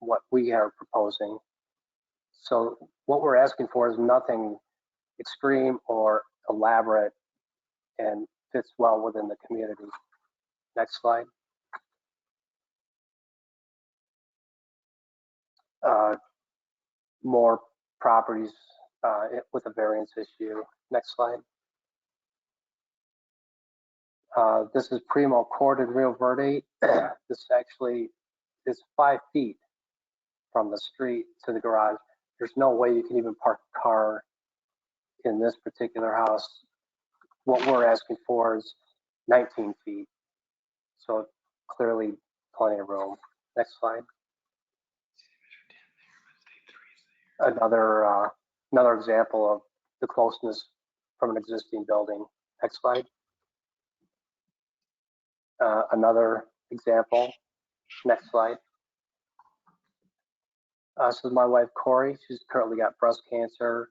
Speaker 13: what we are proposing. So what we're asking for is nothing extreme or elaborate and fits well within the community. Next slide. More properties with a variance issue. Next slide. This is Primo Court in Rio Verde. This actually is 5 feet from the street to the garage. There's no way you can even park a car in this particular house. What we're asking for is 19 feet. So clearly plenty of room. Next slide. Another example of the closeness from an existing building. Next slide. Another example. Next slide. This is my wife, Corey. She's currently got breast cancer,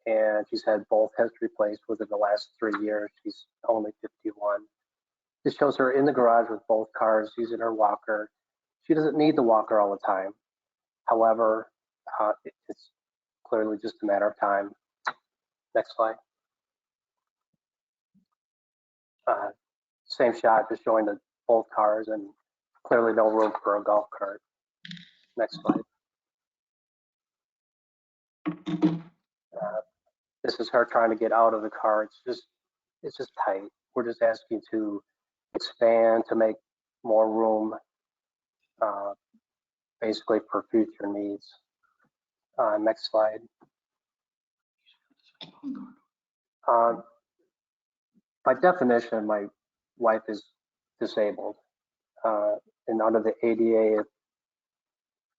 Speaker 13: and she's had both hips replaced within the last 3 years. She's only 51. This shows her in the garage with both cars using her walker. She doesn't need the walker all the time. However, it's clearly just a matter of time. Next slide. Same shot, just showing the both cars and clearly no room for a golf cart. Next slide. This is her trying to get out of the car. It's just tight. We're just asking to expand to make more room, basically for future needs. Next slide. By definition, my wife is disabled, and under the ADA,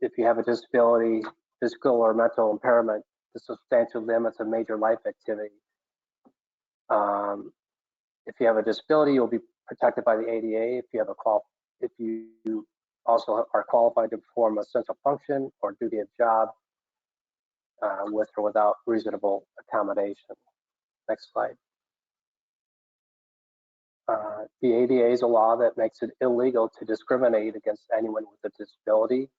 Speaker 13: if you have a disability, physical or mental impairment, the substantial limits of major life activity. If you have a disability, you'll be protected by the ADA. If you also are qualified to perform a essential function or duty of job with or without reasonable accommodation. Next slide. The ADA is a law that makes it illegal to discriminate against anyone with a disability.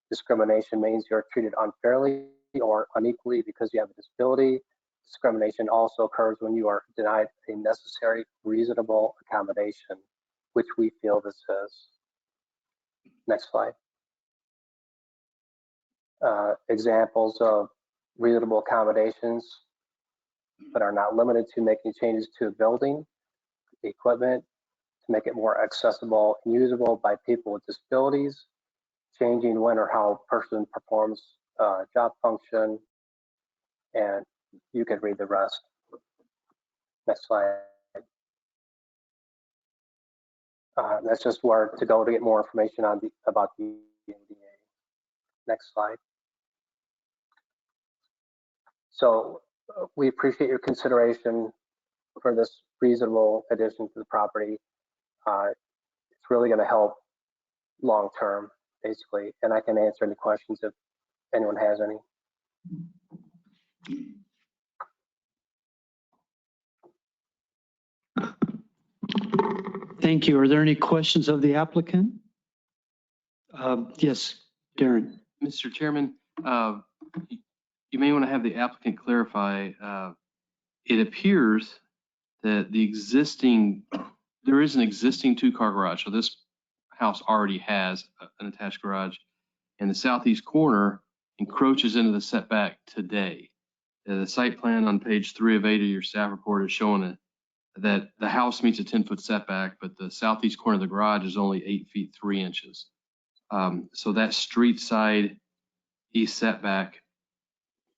Speaker 13: Discrimination means you're treated unfairly or unequally because you have a disability. Discrimination also occurs when you are denied a necessary, reasonable accommodation, which we feel this is. Next slide. Examples of reasonable accommodations. but are not limited to making changes to a building, equipment, to make it more accessible and usable by people with disabilities, changing when or how a person performs a job function, and you can read the rest. Next slide. That's just where to go to get more information on about the ADA. Next slide. So we appreciate your consideration for this reasonable addition to the property. It's really going to help long term, basically, and I can answer any questions if anyone has any.
Speaker 1: Thank you. Are there any questions of the applicant? Yes, Darren.
Speaker 4: Mr. Chairman, you may want to have the applicant clarify. It appears that there is an existing two-car garage. So this house already has an attached garage, and the southeast corner encroaches into the setback today. The site plan on page 3 of 8 of your staff report is showing that the house meets a 10-foot setback, but the southeast corner of the garage is only 8 feet 3 inches. So that street side east setback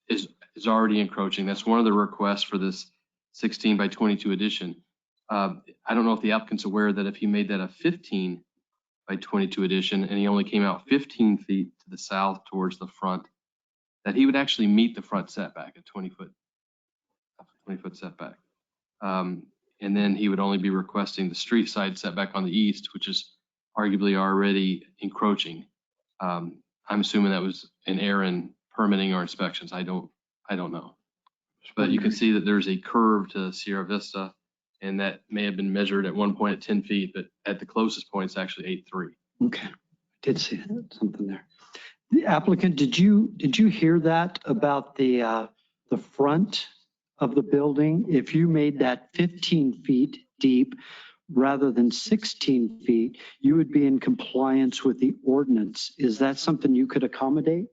Speaker 4: is already encroaching. That's one of the requests for this 16 by 22 addition. I don't know if the applicant's aware that if he made that a 15 by 22 addition and he only came out 15 feet to the south towards the front, that he would actually meet the front setback, a 20-foot setback. And then he would only be requesting the street side setback on the east, which is arguably already encroaching. I'm assuming that was an error in permitting or inspections. I don't know. But you can see that there's a curve to Sierra Vista, and that may have been measured at one point at 10 feet, but at the closest point, it's actually 8.3.
Speaker 1: Okay, I did see something there. The applicant, did you hear that about the front of the building? If you made that 15 feet deep rather than 16 feet, you would be in compliance with the ordinance. Is that something you could accommodate?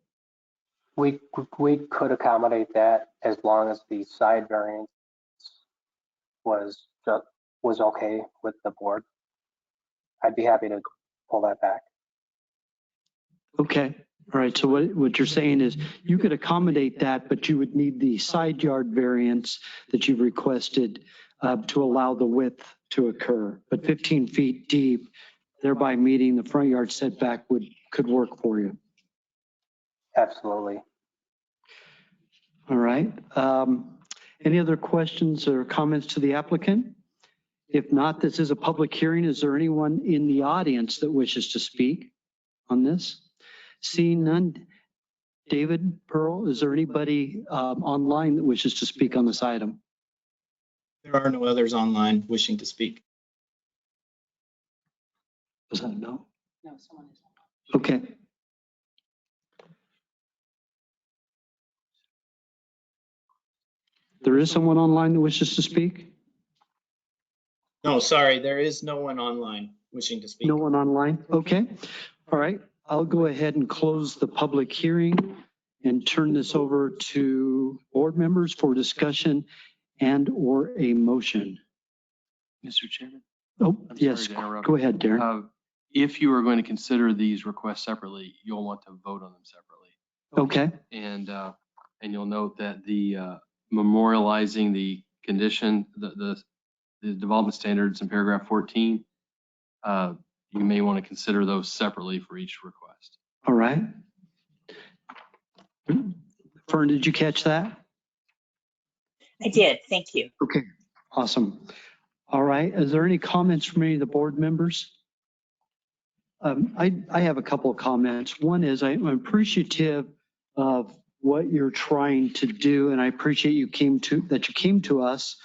Speaker 13: We could accommodate that as long as the side variance was okay with the board. I'd be happy to pull that back.
Speaker 1: Okay. All right. So what you're saying is you could accommodate that, but you would need the side yard variance that you've requested to allow the width to occur. But 15 feet deep, thereby meeting the front yard setback could work for you.
Speaker 13: Absolutely.
Speaker 1: All right. Any other questions or comments to the applicant? If not, this is a public hearing. Is there anyone in the audience that wishes to speak on this? Seeing none. David, Pearl, is there anybody online that wishes to speak on this item?
Speaker 14: There are no others online wishing to speak.
Speaker 1: Was that a no?
Speaker 7: No, someone is.
Speaker 1: Okay. There is someone online that wishes to speak?
Speaker 14: No, sorry, there is no one online wishing to speak.
Speaker 1: No one online? Okay. All right. I'll go ahead and close the public hearing and turn this over to board members for discussion and or a motion.
Speaker 4: Mr. Chairman?
Speaker 1: Oh,
Speaker 4: I'm
Speaker 1: yes.
Speaker 4: sorry to interrupt.
Speaker 1: Go ahead, Darren.
Speaker 4: If you are going to consider these requests separately, you'll want to vote on them separately.
Speaker 1: Okay.
Speaker 4: And you'll note that the memorializing the condition, the development standards in paragraph 14, you may want to consider those separately for each request.
Speaker 1: All right. Fern, did you catch that?
Speaker 3: I did. Thank you.
Speaker 1: Okay, awesome. All right. Is there any comments from any of the board members? I have a couple of comments. One is I'm appreciative of what you're trying to do, and I appreciate you came to us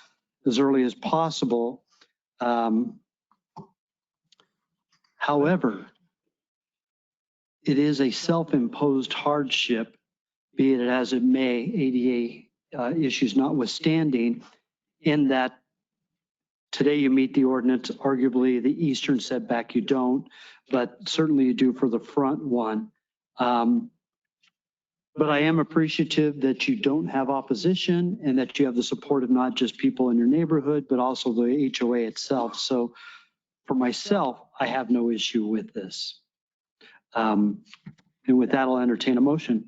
Speaker 1: as early as possible. However, it is a self-imposed hardship, be it as it may, ADA issues notwithstanding, in that today you meet the ordinance, arguably the eastern setback you don't, but certainly you do for the front one. But I am appreciative that you don't have opposition and that you have the support of not just people in your neighborhood, but also the HOA itself. So for myself, I have no issue with this. And with that, I'll entertain a motion.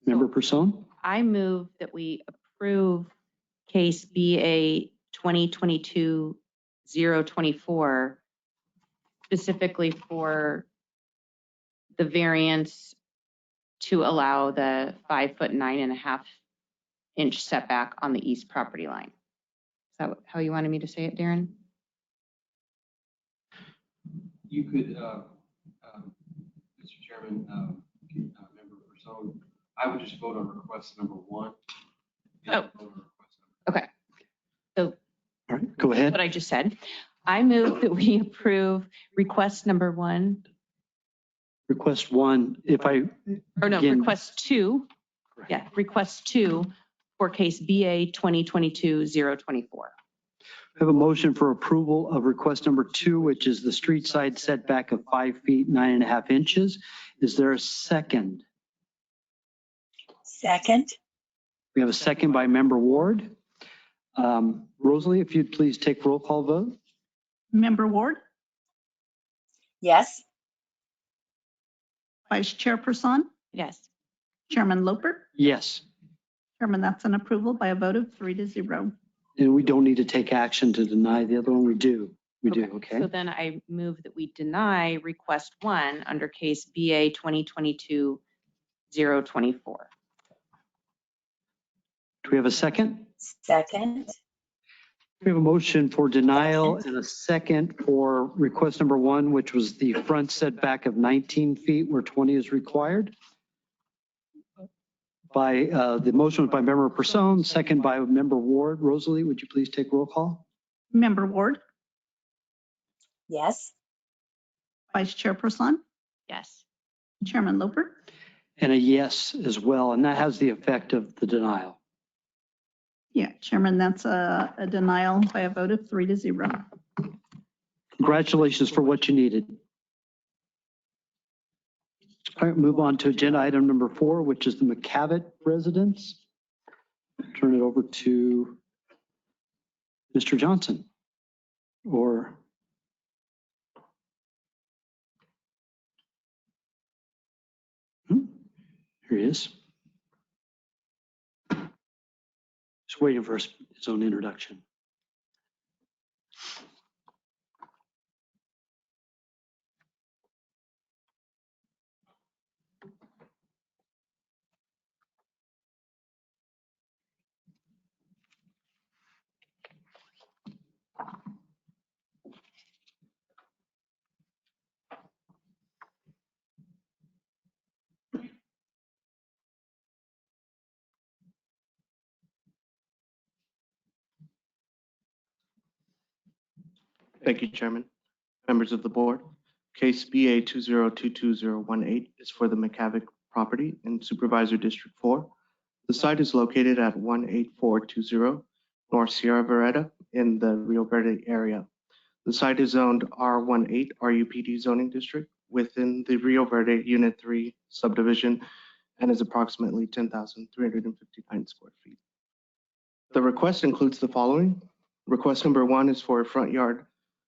Speaker 1: Member Person?
Speaker 7: I move that we approve case BA 2022-024, specifically for the variance to allow the 5 foot 9.5 inch setback on the east property line. Is that how you wanted me to say it, Darren?
Speaker 4: You could, Mr. Chairman, Member Person, I would just vote on request number 1.
Speaker 7: Oh, okay. So
Speaker 1: All right, go ahead.
Speaker 7: what I just said, I move that we approve request number 1.
Speaker 1: Request 1, if I,
Speaker 7: Or no,
Speaker 1: again,
Speaker 7: request 2. Yeah, request 2 for case BA 2022-024.
Speaker 1: I have a motion for approval of request number 2, which is the street side setback of 5 feet 9.5 inches. Is there a second?
Speaker 3: Second.
Speaker 1: We have a second by Member Ward. Rosalie, if you'd please take roll call vote.
Speaker 8: Member Ward,
Speaker 3: Yes.
Speaker 8: Vice Chairperson,
Speaker 7: Yes.
Speaker 8: Chairman Loper.
Speaker 1: Yes.
Speaker 8: Chairman, that's an approval by a vote of 3-0.
Speaker 1: And we don't need to take action to deny the other one. We do. We do. Okay.
Speaker 7: So then I move that we deny request 1 under case BA 2022-024.
Speaker 1: Do we have a second?
Speaker 3: Second.
Speaker 1: We have a motion for denial and a second for request number 1, which was the front setback of 19 feet where 20 is required. By the motion was by Member Person, second by Member Ward. Rosalie, would you please take roll call?
Speaker 8: Member Ward,
Speaker 3: Yes.
Speaker 8: Vice Chairperson,
Speaker 7: Yes.
Speaker 8: Chairman Loper.
Speaker 1: And a yes as well, and that has the effect of the denial.
Speaker 8: Yeah, Chairman, that's a denial by a vote of 3-0.
Speaker 1: Congratulations for what you needed. All right, move on to agenda item number 4, which is the McCavitt residence. Turn it over to Mr. Johnson. Or here he is. Just waiting for his own introduction.
Speaker 15: Thank you, Chairman. Members of the board, case BA 2022-018 is for the McCavitt property in Supervisor District 4. The site is located at 18420 North Sierra Vereda in the Rio Verde area. The site is zoned R18 RUPD zoning district within the Rio Verde Unit 3 subdivision and is approximately 10,359 square feet. The request includes the following. Request number 1 is for a front yard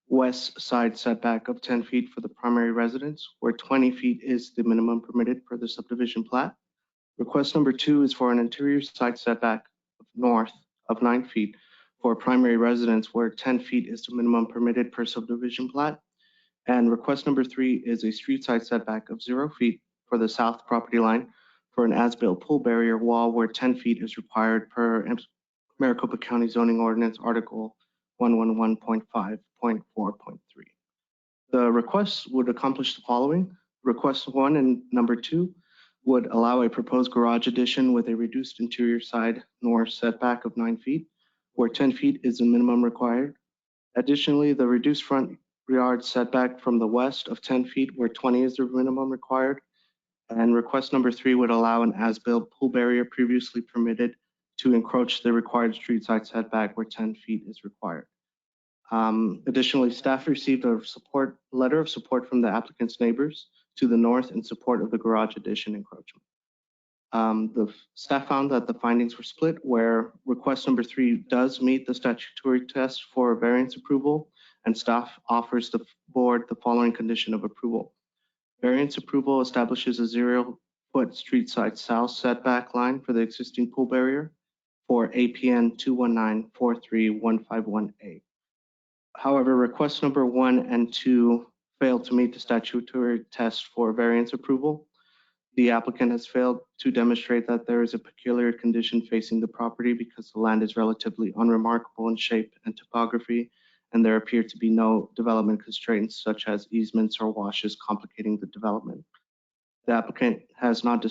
Speaker 15: west side setback of 10 feet for the primary residence, where 20 feet is the minimum permitted per the subdivision plat. Request number 2 is for an interior side setback of north of 9 feet for a primary residence, where 10 feet is the minimum permitted per subdivision plat. And request number 3 is a street side setback of 0 feet for the south property line for an as-built pool barrier wall, where 10 feet is required per Maricopa County Zoning Ordinance Article 111.5.4.3. The requests would accomplish the following. Request 1 and number 2 would allow a proposed garage addition with a reduced interior side north setback of 9 feet, where 10 feet is the minimum required. Additionally, the reduced front yard setback from the west of 10 feet, where 20 is the minimum required. And request number 3 would allow an as-built pool barrier previously permitted to encroach the required street side setback where 10 feet is required. Additionally, staff received a letter of support from the applicant's neighbors to the north in support of the garage addition encroachment. The staff found that the findings were split, where request number 3 does meet the statutory test for variance approval, and staff offers the board the following condition of approval. Variance approval establishes a 0-foot street side south setback line for the existing pool barrier for APN 219-43151A. However, request number 1 and 2 fail to meet the statutory test for variance approval. The applicant has failed to demonstrate that there is a peculiar condition facing the property because the land is relatively unremarkable in shape and topography, and there appear to be no development constraints such as easements or washes complicating the development. The applicant has not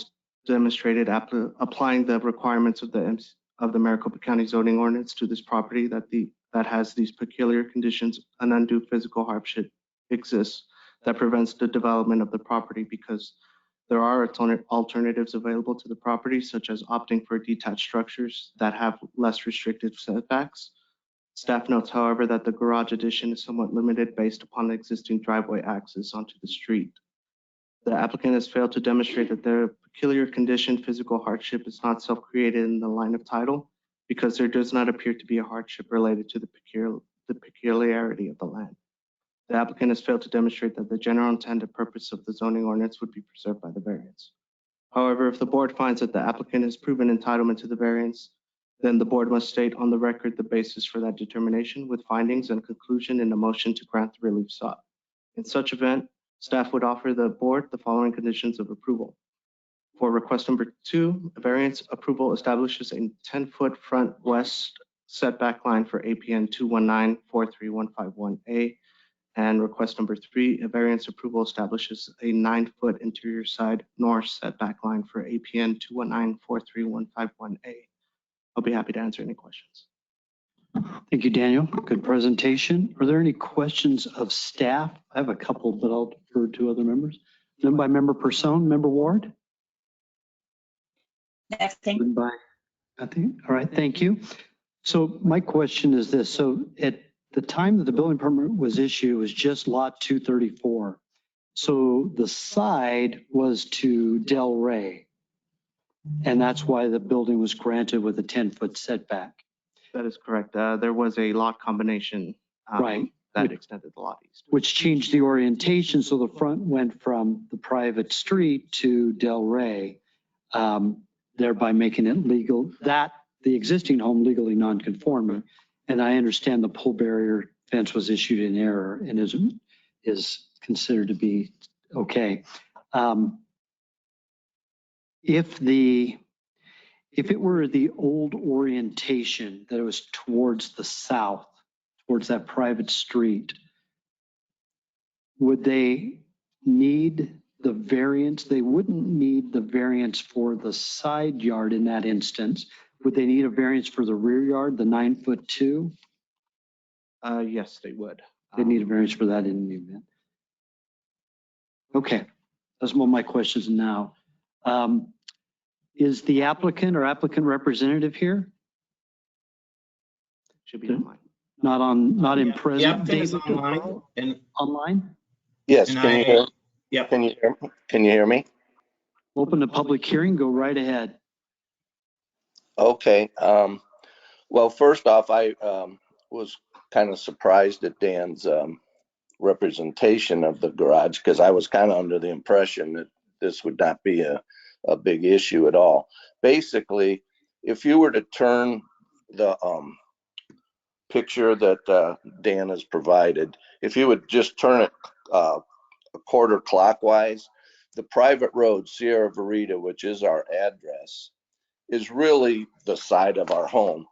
Speaker 15: demonstrated applying the requirements of the Maricopa County Zoning Ordinance to this property that has these peculiar conditions. An undue physical hardship exists that prevents the development of the property because there are alternatives available to the property, such as opting for detached structures that have less restrictive setbacks. Staff notes, however, that the garage addition is somewhat limited based upon the existing driveway access onto the street. The applicant has failed to demonstrate that their peculiar condition, physical hardship, is not self-created in the line of title because there does not appear to be a hardship related to the peculiarity of the land. The applicant has failed to demonstrate that the general intended purpose of the zoning ordinance would be preserved by the variance. However, if the board finds that the applicant has proven entitlement to the variance, then the board must state on the record the basis for that determination with findings and conclusion in a motion to grant the relief sought. In such event, staff would offer the board the following conditions of approval. For request number 2, a variance approval establishes a 10-foot front west setback line for APN 219-43151A. And request number 3, a variance approval establishes a 9-foot interior side north setback line for APN 219-43151A. I'll be happy to answer any questions.
Speaker 1: Thank you, Daniel. Good presentation. Are there any questions of staff? I have a couple, but I'll defer to other members. None by member Person, member Ward?
Speaker 3: Nothing.
Speaker 1: None by nothing. All right, thank you. So my question is this. So at the time that the building permit was issued, it was just lot 234. So the side was to Del Rey. And that's why the building was granted with a 10-foot setback.
Speaker 15: That is correct. There was a lot combination
Speaker 1: Right.
Speaker 15: that extended the lot east.
Speaker 1: Which changed the orientation. So the front went from the private street to Del Rey, thereby making it legal, the existing home legally non-conforming. And I understand the pool barrier fence was issued in error and is considered to be okay. If it were the old orientation that it was towards the south, towards that private street, would they need the variance? They wouldn't need the variance for the side yard in that instance. Would they need a variance for the rear yard, the 9-foot 2?
Speaker 15: Yes, they would.
Speaker 1: They need a variance for that in the event. Okay, that's one of my questions now. Is the applicant or applicant representative here?
Speaker 15: Should be online.
Speaker 1: Not in
Speaker 14: The
Speaker 1: present.
Speaker 14: applicant is
Speaker 1: David,
Speaker 14: online and
Speaker 1: online?
Speaker 16: Yes,
Speaker 14: And
Speaker 16: can you hear?
Speaker 14: yep.
Speaker 16: Can you hear? Can you hear me?
Speaker 1: Open the public hearing, go right ahead.
Speaker 16: Okay. Well, first off, I was kind of surprised at Dan's representation of the garage because I was kind of under the impression that this would not be a big issue at all. Basically, if you were to turn the picture that Dan has provided, if you would just turn it a quarter clockwise, the private road Sierra Verita, which is our address, is really the side of our home.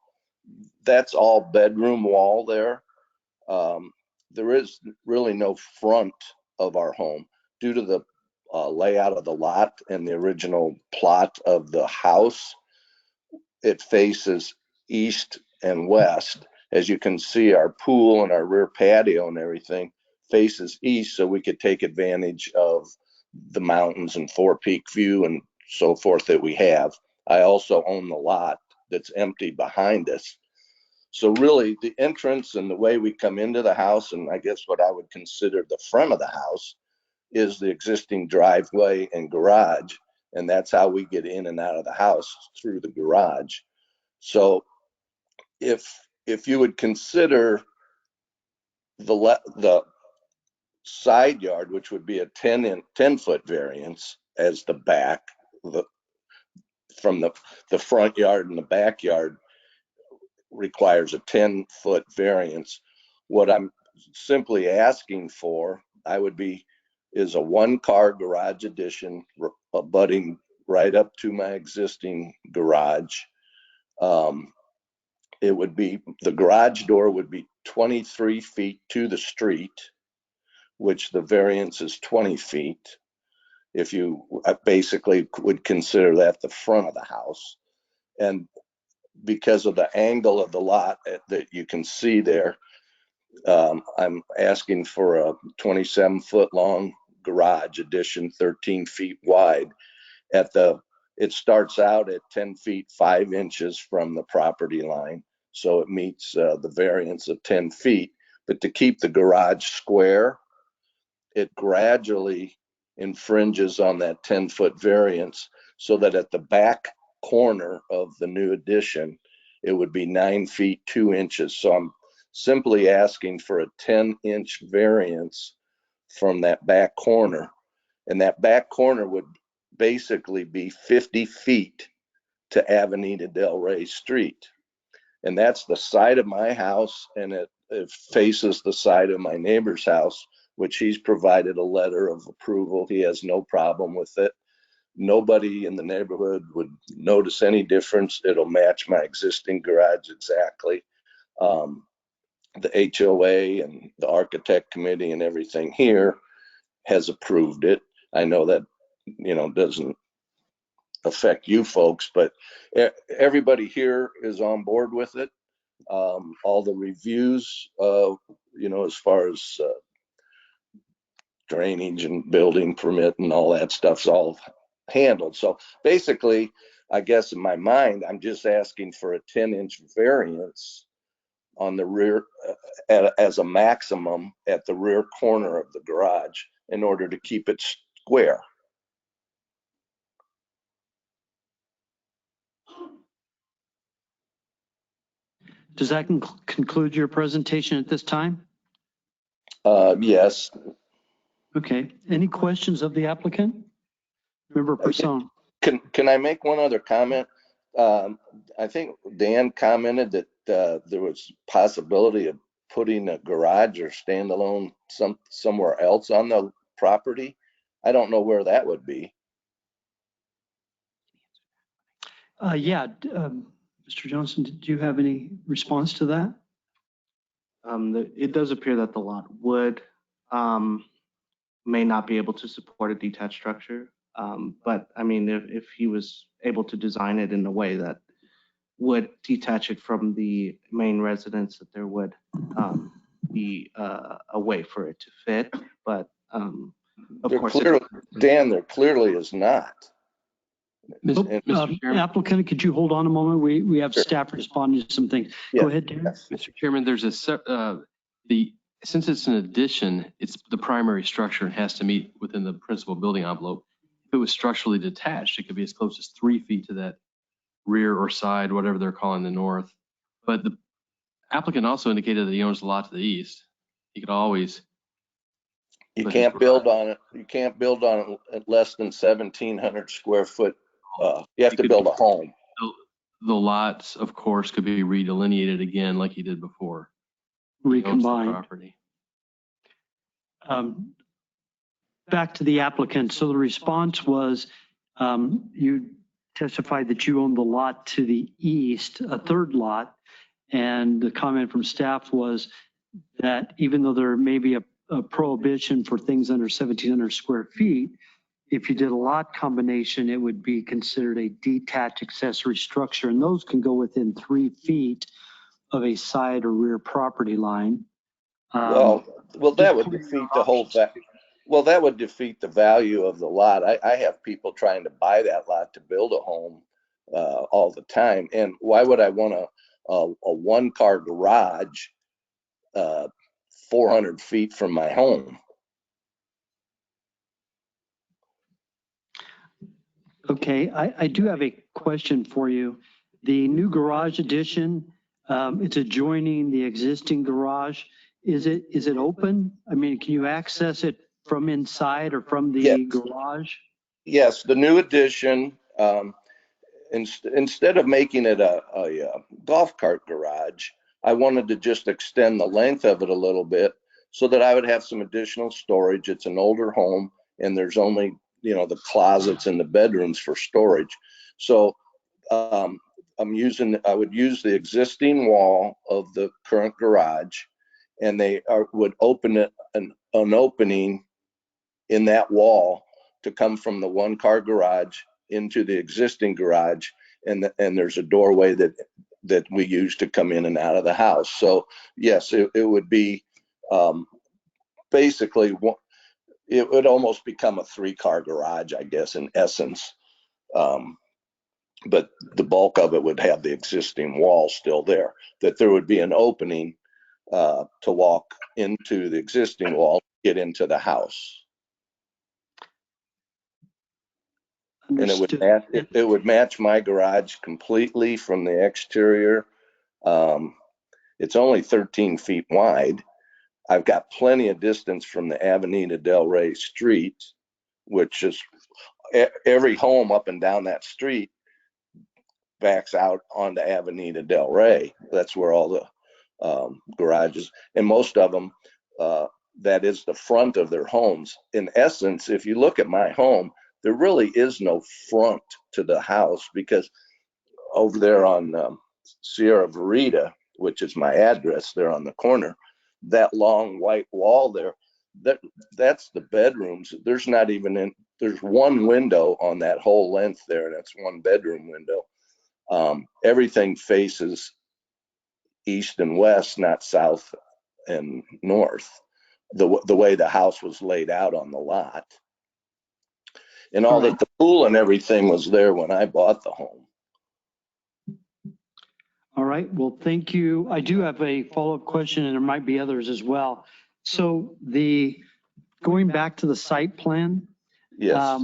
Speaker 16: That's all bedroom wall there. There is really no front of our home due to the layout of the lot and the original plot of the house. It faces east and west. As you can see, our pool and our rear patio and everything faces east, so we could take advantage of the mountains and Four Peak view and so forth that we have. I also own the lot that's empty behind us. So really the entrance and the way we come into the house, and I guess what I would consider the front of the house, is the existing driveway and garage, and that's how we get in and out of the house, through the garage. So if you would consider the side yard, which would be a 10-foot variance, as the back, from the front yard and the backyard requires a 10-foot variance. What I'm simply asking for, is a 1-car garage addition abutting right up to my existing garage. It would be, the garage door would be 23 feet to the street, which the variance is 20 feet. If you basically would consider that the front of the house. And because of the angle of the lot that you can see there, I'm asking for a 27-foot long garage addition, 13 feet wide. It starts out at 10 feet 5 inches from the property line, so it meets the variance of 10 feet. But to keep the garage square, it gradually infringes on that 10-foot variance, so that at the back corner of the new addition, it would be 9 feet 2 inches. So I'm simply asking for a 10-inch variance from that back corner. And that back corner would basically be 50 feet to Avenida Del Rey Street. And that's the side of my house, and it faces the side of my neighbor's house, which he's provided a letter of approval. He has no problem with it. Nobody in the neighborhood would notice any difference. It'll match my existing garage exactly. The HOA and the architect committee and everything here has approved it. I know that, doesn't affect you folks, but everybody here is on board with it. All the reviews, as far as drainage and building permit and all that stuff's all handled. So basically, I guess in my mind, I'm just asking for a 10-inch variance on the rear as a maximum at the rear corner of the garage in order to keep it square.
Speaker 1: Does that conclude your presentation at this time?
Speaker 16: Yes.
Speaker 1: Okay. Any questions of the applicant? Member Person.
Speaker 16: Can I make one other comment? I think Dan commented that there was possibility of putting a garage or standalone somewhere else on the property. I don't know where that would be.
Speaker 1: Yeah. Mr. Johnson, did you have any response to that?
Speaker 15: It does appear that the lot would, may not be able to support a detached structure. But I mean, if he was able to design it in a way that would detach it from the main residence, that there would be a way for it to fit. But of course,
Speaker 16: Dan, there clearly is not.
Speaker 1: Mr. Applicant, could you hold on a moment? We have staff responding to some things.
Speaker 16: Yeah.
Speaker 1: Go ahead, Dan.
Speaker 4: Mr. Chairman, there's since it's an addition, it's the primary structure and has to meet within the principal building envelope. If it was structurally detached, it could be as close as 3 feet to that rear or side, whatever they're calling the north. But the applicant also indicated that he owns the lot to the east. He could always.
Speaker 16: You can't build on it. You can't build on it at less than 1,700 square foot. You have to build a home.
Speaker 4: The lots, of course, could be redelineated again like he did before.
Speaker 1: Recombined.
Speaker 4: Property.
Speaker 1: Back to the applicant. So the response was you testified that you own the lot to the east, a third lot. And the comment from staff was that even though there may be a prohibition for things under 1,700 square feet, if you did a lot combination, it would be considered a detached accessory structure. And those can go within 3 feet of a side or rear property line.
Speaker 16: Well, that would defeat the whole fact. Well, that would defeat the value of the lot. I have people trying to buy that lot to build a home all the time. And why would I want a 1-car garage 400 feet from my home?
Speaker 1: Okay, I do have a question for you. The new garage addition, it's adjoining the existing garage. Is it open? I mean, can you access it from inside or from
Speaker 16: Yes,
Speaker 1: the garage?
Speaker 16: yes, the new addition, instead of making it a golf cart garage, I wanted to just extend the length of it a little bit so that I would have some additional storage. It's an older home and there's only, the closets and the bedrooms for storage. So I would use the existing wall of the current garage, and would open it, an opening in that wall to come from the one car garage into the existing garage, and there's a doorway that we use to come in and out of the house. So yes, it would be basically, it would almost become a 3-car garage, I guess, in essence. But the bulk of it would have the existing wall still there, that there would be an opening to walk into the existing wall, get into the house.
Speaker 1: Understood.
Speaker 16: And it would match my garage completely from the exterior. It's only 13 feet wide. I've got plenty of distance from the Avenida Del Rey Street, which is every home up and down that street backs out onto Avenida Del Rey. That's where all the garages, and most of them, that is the front of their homes. In essence, if you look at my home, there really is no front to the house, because over there on Sierra Verita, which is my address there on the corner, that long white wall there, that's the bedrooms. There's one window on that whole length there, and that's one bedroom window. Everything faces east and west, not south and north, the way the house was laid out on the lot. And all that, the pool and everything was there when I bought the home.
Speaker 1: All right, well, thank you. I do have a follow-up question, and there might be others as well. So going back to the site plan.
Speaker 16: Yes.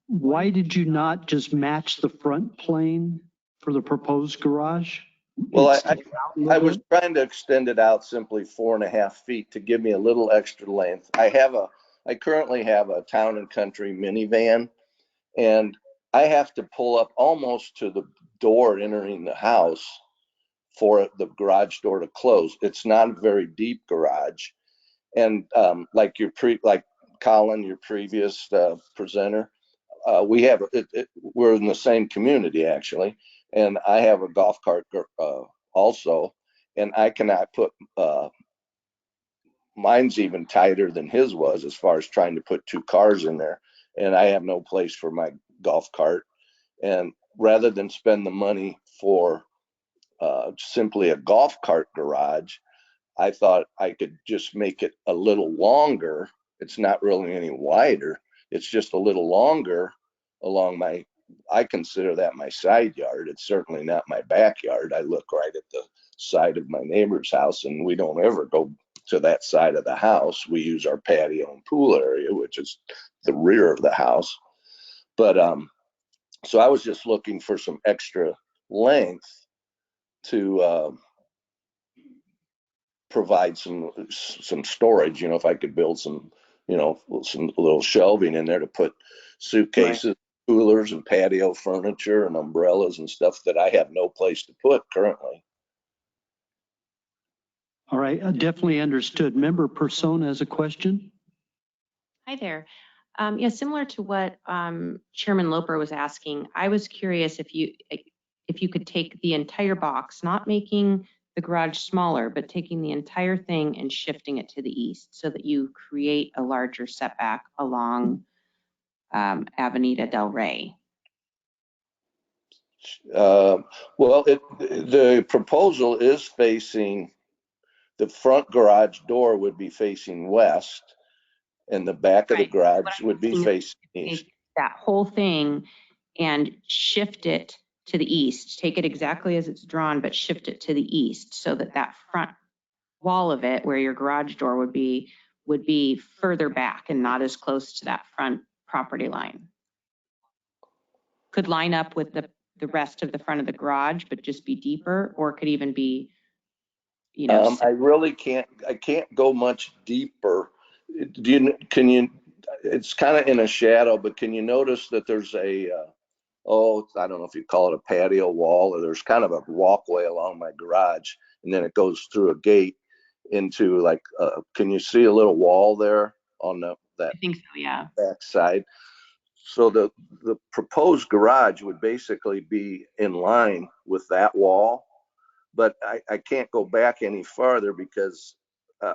Speaker 1: Why did you not just match the front plane for the proposed garage?
Speaker 16: Well, I was trying to extend it out simply 4.5 feet to give me a little extra length. I currently have a Town and Country minivan, and I have to pull up almost to the door entering the house for the garage door to close. It's not a very deep garage. And like Colin, your previous presenter, we're in the same community actually, and I have a golf cart also, and I cannot put mine's even tighter than his was as far as trying to put 2 cars in there, and I have no place for my golf cart. And rather than spend the money for simply a golf cart garage, I thought I could just make it a little longer. It's not really any wider. It's just a little longer along I consider that my side yard. It's certainly not my backyard. I look right at the side of my neighbor's house, and we don't ever go to that side of the house. We use our patio and pool area, which is the rear of the house. But so I was just looking for some extra length to provide some storage, if I could build some little shelving in there to put suitcases, coolers, and patio furniture and umbrellas and stuff that I have no place to put currently.
Speaker 1: All right, definitely understood. Member Persona has a question.
Speaker 7: Hi there. Yeah, similar to what Chairman Loper was asking, I was curious if you could take the entire box, not making the garage smaller, but taking the entire thing and shifting it to the east so that you create a larger setback along Avenida Del Rey.
Speaker 16: Well, the proposal is facing, the front garage door would be facing west, and the back of the garage would be facing east.
Speaker 7: That whole thing and shift it to the east. Take it exactly as it's drawn, but shift it to the east so that that front wall of it, where your garage door would be further back and not as close to that front property line. could line up with the rest of the front of the garage, but just be deeper, or could even be, you know,
Speaker 16: I really can't go much deeper. It's kind of in a shadow, but can you notice that there's I don't know if you call it a patio wall, or there's kind of a walkway along my garage, and then it goes through a gate into like, can you see a little wall there on that
Speaker 7: I think so, yeah.
Speaker 16: back side? So the proposed garage would basically be in line with that wall, but I can't go back any farther because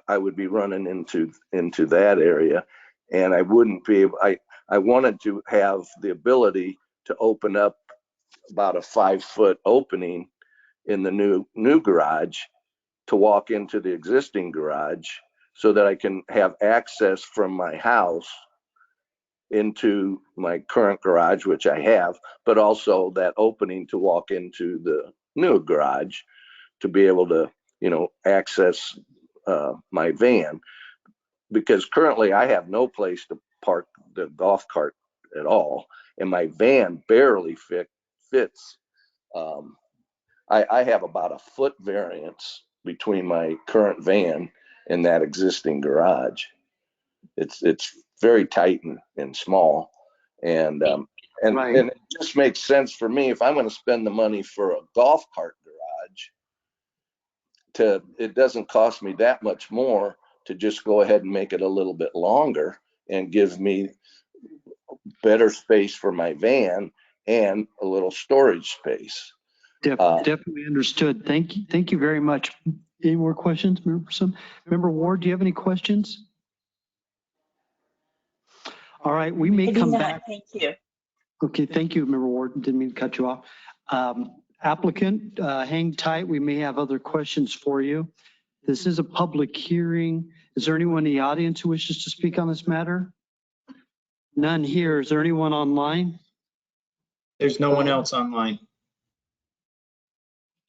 Speaker 16: I would be running into that area, and I wouldn't be able. I wanted to have the ability to open up about a 5-foot opening in the new garage to walk into the existing garage, so that I can have access from my house into my current garage, which I have, but also that opening to walk into the new garage to be able to, access my van, because currently I have no place to park the golf cart at all, and my van barely fits. I have about a foot variance between my current van and that existing garage. It's very tight and small, and
Speaker 1: Right.
Speaker 16: it just makes sense for me if I'm going to spend the money for a golf cart garage. It doesn't cost me that much more to just go ahead and make it a little bit longer and give me better space for my van and a little storage space.
Speaker 1: Definitely understood. Thank you. Thank you very much. Any more questions, Member Ward? Do you have any questions? All right, we may come back.
Speaker 3: Thank you.
Speaker 1: Okay, thank you, Member Ward. Didn't mean to cut you off. Applicant, hang tight. We may have other questions for you. This is a public hearing. Is there anyone in the audience who wishes to speak on this matter? None here. Is there anyone online?
Speaker 14: There's no one else online.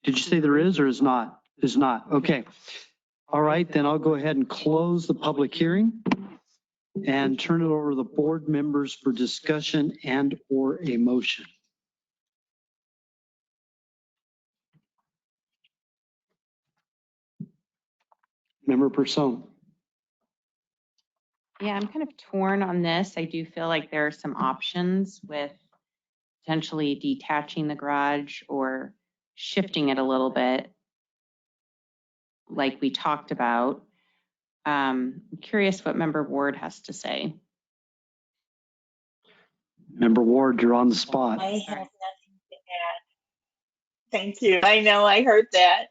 Speaker 1: Did you say there is or is not? Is not. Okay. All right, then I'll go ahead and close the public hearing and turn it over to the board members for discussion and or a motion. Member Person.
Speaker 7: Yeah, I'm kind of torn on this. I do feel like there are some options with potentially detaching the garage or shifting it a little bit, like we talked about. I'm curious what Member Ward has to say.
Speaker 1: Member Ward, you're on the spot.
Speaker 3: I have nothing to add. Thank you. I know, I heard that.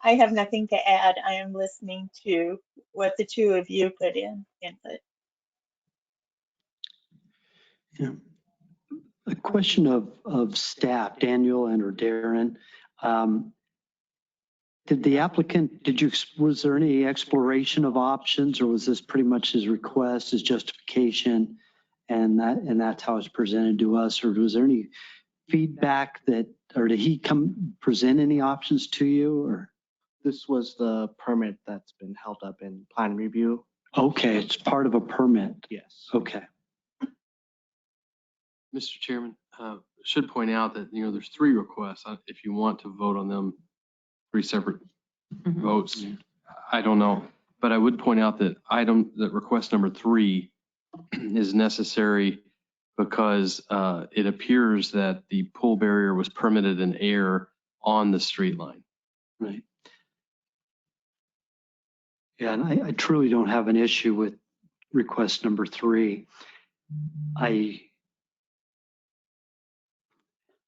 Speaker 3: I have nothing to add. I am listening to what the two of you put in input.
Speaker 1: Yeah. A question of staff, Daniel and or Darren. Did the applicant, was there any exploration of options, or was this pretty much his request, his justification, and that's how it's presented to us? Or was there any feedback or did he come present any options to you, or?
Speaker 15: This was the permit that's been held up in plan review.
Speaker 1: Okay, it's part of a permit.
Speaker 15: Yes.
Speaker 1: Okay.
Speaker 4: Mr. Chairman, should point out that, there's 3 requests. If you want to vote on them, 3 separate votes, I don't know. But I would point out that request number 3 is necessary because it appears that the pool barrier was permitted in air on the street line.
Speaker 1: Right. Yeah, and I truly don't have an issue with request number 3.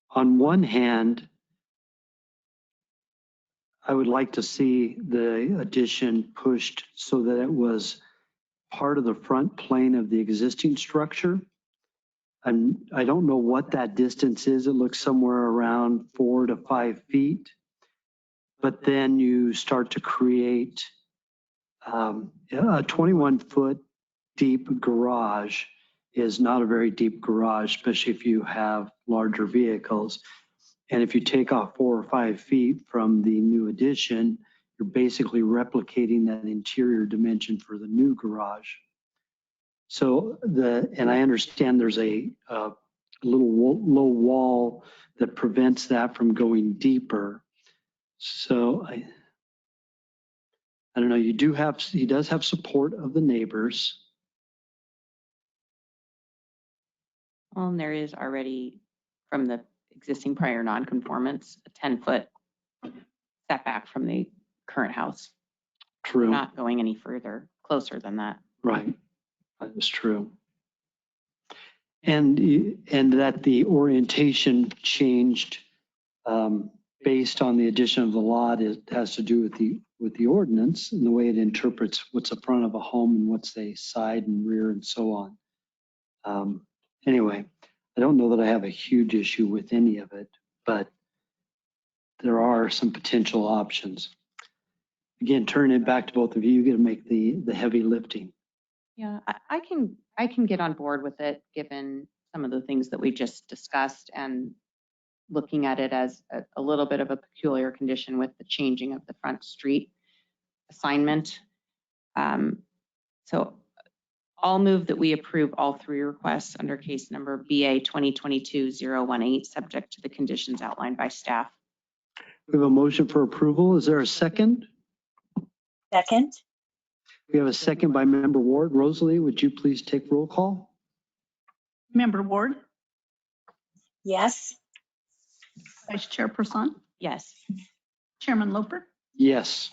Speaker 1: On one hand, I would like to see the addition pushed so that it was part of the front plane of the existing structure. And I don't know what that distance is. It looks somewhere around 4 to 5 feet. But then you start to create a 21-foot deep garage is not a very deep garage, especially if you have larger vehicles. And if you take off 4 or 5 feet from the new addition, you're basically replicating that interior dimension for the new garage. So and I understand there's a low wall that prevents that from going deeper. So I don't know, he does have support of the neighbors.
Speaker 7: Well, and there is already from the existing prior nonconformance, a 10-foot setback from the current house.
Speaker 1: True.
Speaker 7: We're not going any closer than that.
Speaker 1: Right, that is true. And that the orientation changed based on the addition of the lot. It has to do with the ordinance and the way it interprets what's the front of a home and what's the side and rear and so on. Anyway, I don't know that I have a huge issue with any of it, but there are some potential options. Again, turning it back to both of you, you get to make the heavy lifting.
Speaker 7: Yeah, I can get on board with it, given some of the things that we just discussed and looking at it as a little bit of a peculiar condition with the changing of the front street assignment. So I'll move that we approve all three requests under case number BA 2022-018, subject to the conditions outlined by staff.
Speaker 1: We have a motion for approval. Is there a second?
Speaker 3: Second.
Speaker 1: We have a second by Member Ward. Rosalie, would you please take roll call?
Speaker 8: Member Ward,
Speaker 3: Yes.
Speaker 8: Vice Chairperson,
Speaker 7: Yes.
Speaker 8: Chairman Loper.
Speaker 1: Yes.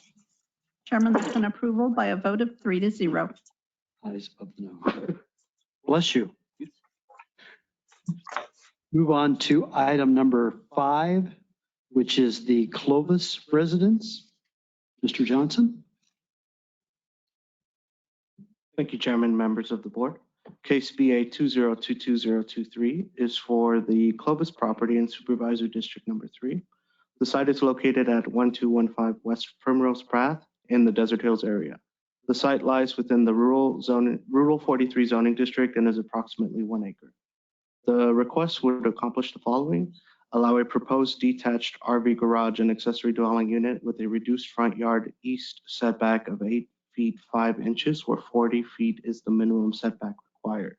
Speaker 8: Chairman, that's an approval by a vote of 3-0.
Speaker 1: Ayes above the no. Bless you. Move on to item number 5, which is the Clovis Residence. Mr. Johnson.
Speaker 15: Thank you, Chairman, members of the board. Case BA 2022023 is for the Clovis property in Supervisor District Number 3. The site is located at 1215 West Primrose Path in the Desert Hills area. The site lies within the Rural 43 zoning district and is approximately 1 acre. The request would accomplish the following: allow a proposed detached RV garage and accessory dwelling unit with a reduced front yard east setback of 8 feet 5 inches, where 40 feet is the minimum setback required.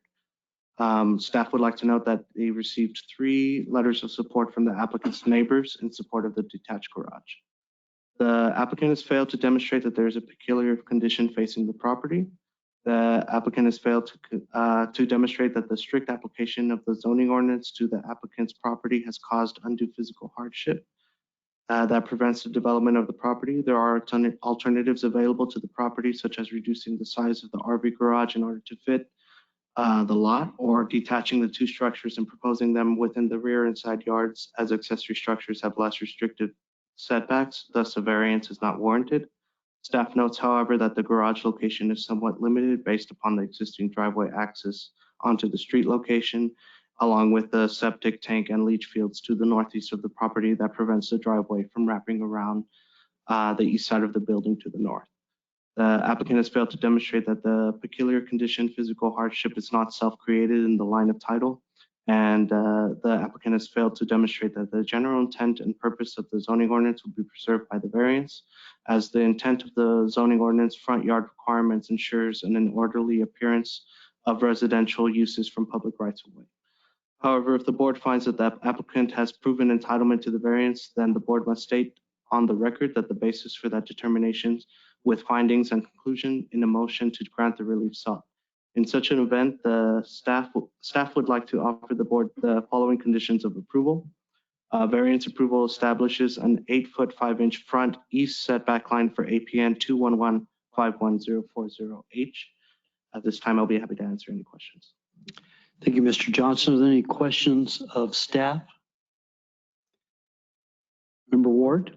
Speaker 15: Staff would like to note that they received 3 letters of support from the applicant's neighbors in support of the detached garage. The applicant has failed to demonstrate that there is a peculiar condition facing the property. The applicant has failed to demonstrate that the strict application of the zoning ordinance to the applicant's property has caused undue physical hardship that prevents the development of the property. There are alternatives available to the property, such as reducing the size of the RV garage in order to fit the lot, or detaching the 2 structures and proposing them within the rear and side yards, as accessory structures have less restrictive setbacks. Thus, a variance is not warranted. Staff notes, however, that the garage location is somewhat limited based upon the existing driveway access onto the street location, along with the septic tank and leach fields to the northeast of the property that prevents the driveway from wrapping around the east side of the building to the north. The applicant has failed to demonstrate that the peculiar condition physical hardship is not self-created in the line of title, and the applicant has failed to demonstrate that the general intent and purpose of the zoning ordinance will be preserved by the variance, as the intent of the zoning ordinance front yard requirements ensures an orderly appearance of residential uses from public rights of way. However, if the board finds that the applicant has proven entitlement to the variance, then the board must state on the record that the basis for that determination with findings and conclusion in a motion to grant the relief sought. In such an event, the staff would like to offer the board the following conditions of approval. Variance approval establishes an 8-foot 5-inch front east setback line for APN 211-51040H. At this time, I'll be happy to answer any questions.
Speaker 1: Thank you, Mr. Johnson. Are there any questions of staff? Member Ward?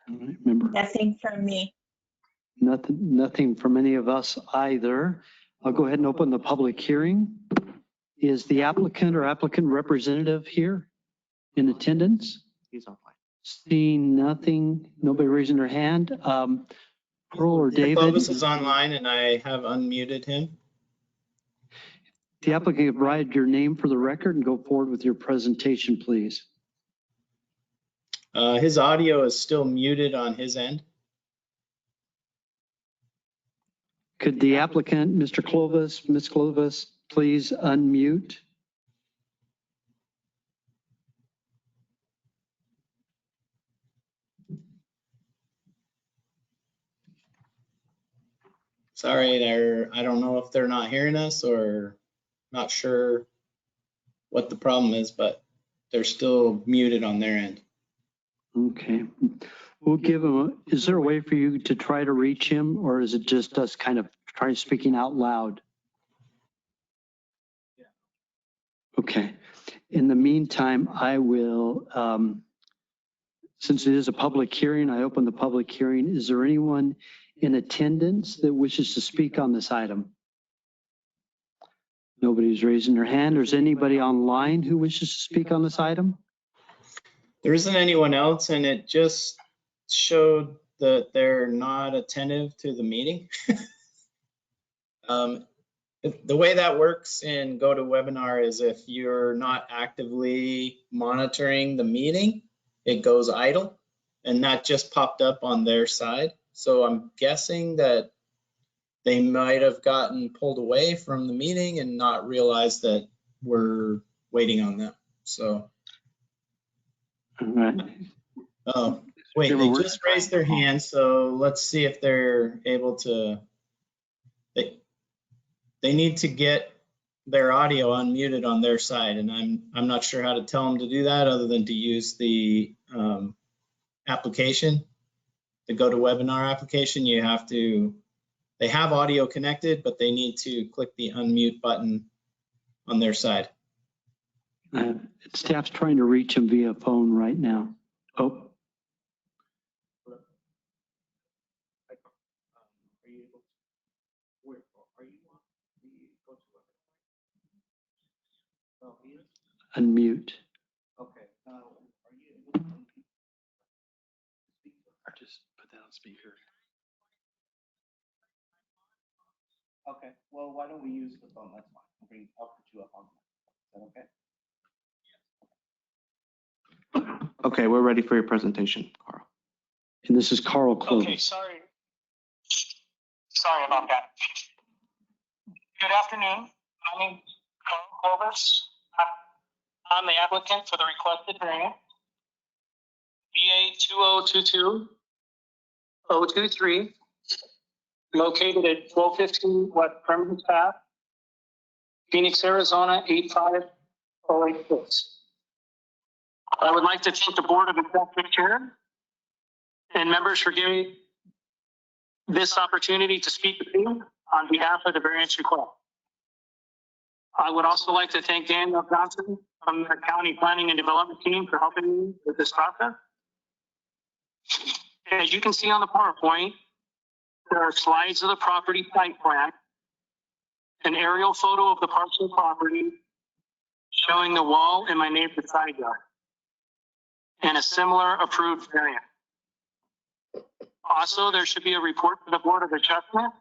Speaker 1: Member?
Speaker 3: Nothing from me.
Speaker 1: Nothing from any of us either. I'll go ahead and open the public hearing. Is the applicant or applicant representative here in attendance?
Speaker 15: He's online.
Speaker 1: Seeing nothing, nobody raising their hand. Pearl or David?
Speaker 14: Clovis is online and I have unmuted him.
Speaker 1: The applicant, provide your name for the record and go forward with your presentation, please.
Speaker 14: His audio is still muted on his end.
Speaker 1: Could the applicant, Mr. Clovis, Ms. Clovis, please unmute?
Speaker 14: Sorry, I don't know if they're not hearing us or not sure what the problem is, but they're still muted on their end.
Speaker 1: Okay. We'll give him, is there a way for you to try to reach him, or is it just us kind of trying speaking out loud? Okay. In the meantime, I will, since it is a public hearing, I open the public hearing. Is there anyone in attendance that wishes to speak on this item? Nobody's raising their hand. Or is anybody online who wishes to speak on this item?
Speaker 14: There isn't anyone else, and it just showed that they're not attentive to the meeting. The way that works in GoToWebinar is if you're not actively monitoring the meeting, it goes idle, and that just popped up on their side. So I'm guessing that they might have gotten pulled away from the meeting and not realized that we're waiting on them. So.
Speaker 1: All right.
Speaker 14: Oh, wait, they just raised their hand, so let's see if they're able to. They need to get their audio unmuted on their side, and I'm not sure how to tell them to do that other than to use the application, the GoToWebinar application. You have to. They have audio connected, but they need to click the unmute button on their side.
Speaker 1: Staff's trying to reach him via phone right now. Oh. Unmute.
Speaker 15: Okay.
Speaker 1: Just put that on speaker.
Speaker 15: Okay. Well, why don't we use the phone? That's fine. I'll put you up on that. Is that okay? Okay, we're ready for your presentation, Carl.
Speaker 1: And this is Carl Clovis.
Speaker 17: Okay, sorry about that. Good afternoon. My name is Carl Clovis. I'm the applicant for the requested variance. VA 2022-023, located at 1215 West Primitive Path, Phoenix, Arizona 85086. I would like to thank the Board of Executive Chair and members for giving me this opportunity to speak with you on behalf of the variance request. I would also like to thank Daniel Johnson from the County Planning and Development team for helping me with this process. As you can see on the PowerPoint, there are slides of the property site plan, an aerial photo of the parcel property showing the wall in my neighbor's side yard, and a similar approved variant. Also, there should be a report to the Board of Adjustment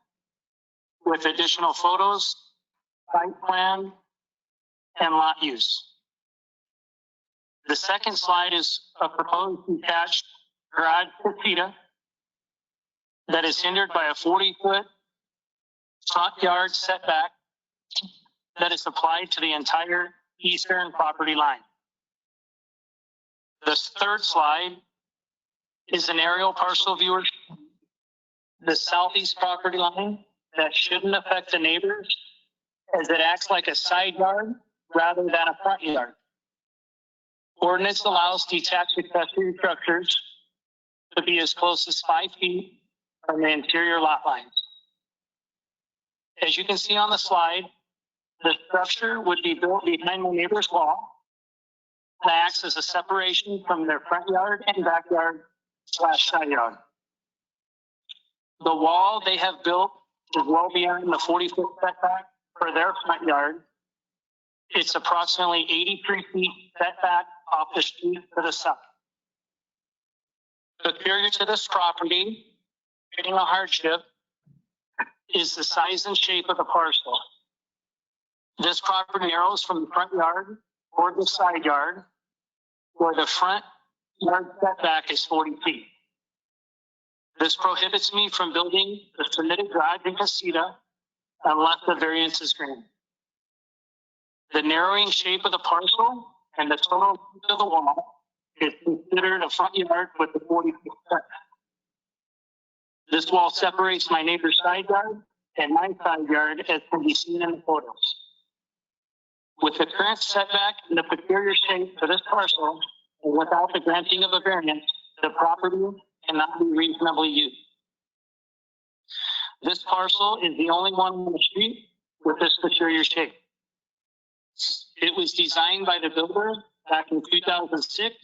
Speaker 17: with additional photos, site plan, and lot use. The second slide is a proposed detached garage casita that is hindered by a 40-foot front yard setback that is applied to the entire eastern property line. The third slide is an aerial parcel viewer. The southeast property line that shouldn't affect the neighbors, as it acts like a side yard rather than a front yard. Ordinance allows detached accessory structures to be as close as 5 feet from the interior lot lines. As you can see on the slide, the structure would be built behind the neighbor's wall and acts as a separation from their front yard and backyard / side yard. The wall they have built is well beyond the 40-foot setback for their front yard. It's approximately 83 feet setback off the street to the south. Superior to this property, creating a hardship, is the size and shape of the parcel. This property narrows from the front yard toward the side yard, where the front yard setback is 40 feet. This prohibits me from building the submitted garage and casita unless the variance is granted. The narrowing shape of the parcel and the total width of the wall is considered a front yard with the 40-foot setback. This wall separates my neighbor's side yard and my side yard as can be seen in the photos. With the current setback and the peculiar shape for this parcel, and without the granting of a variance, the property cannot be reasonably used. This parcel is the only one on the street with this peculiar shape. It was designed by the builder back in 2006,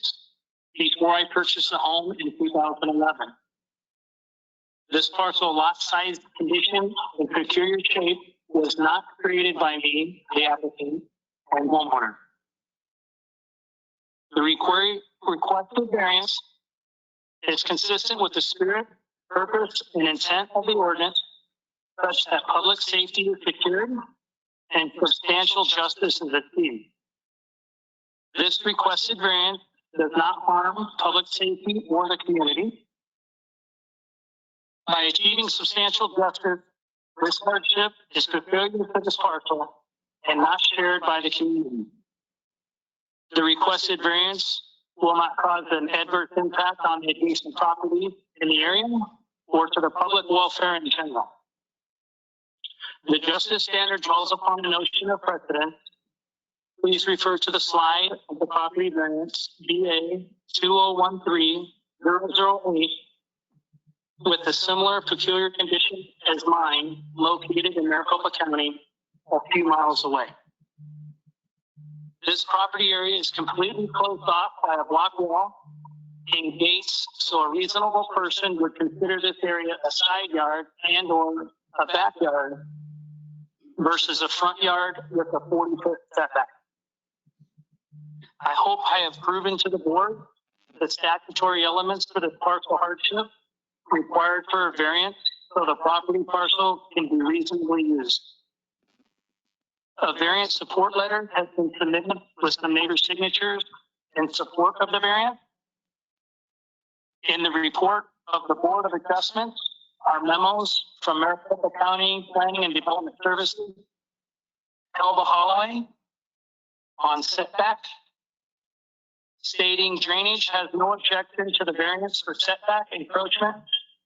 Speaker 17: before I purchased the home in 2011. This parcel lot size condition and peculiar shape was not created by me, the applicant, and homeowner. The requested variance is consistent with the spirit, purpose, and intent of the ordinance, such that public safety is secured and substantial justice is achieved. This requested variance does not harm public safety or the community. By achieving substantial justice, this hardship is peculiar to this parcel and not shared by the community. The requested variance will not cause an adverse impact on the adjacent property in the area or to the public welfare in general. The justice standard draws upon the notion of precedent. Please refer to the slide of the property variance BA 2013-008 with a similar peculiar condition as mine located in Maricopa County a few miles away. This property area is completely closed off by a block wall and gates, so a reasonable person would consider this area a side yard and or a backyard versus a front yard with a 40-foot setback. I hope I have proven to the board the statutory elements for this parcel hardship required for a variance so the property parcel can be reasonably used. A variance support letter has been submitted with some neighbor signatures in support of the variance. In the report of the Board of Adjustments are memos from Maricopa County Planning and Development Services, Elba Holloway on setback, stating drainage has no objection to the variance for setback encroachment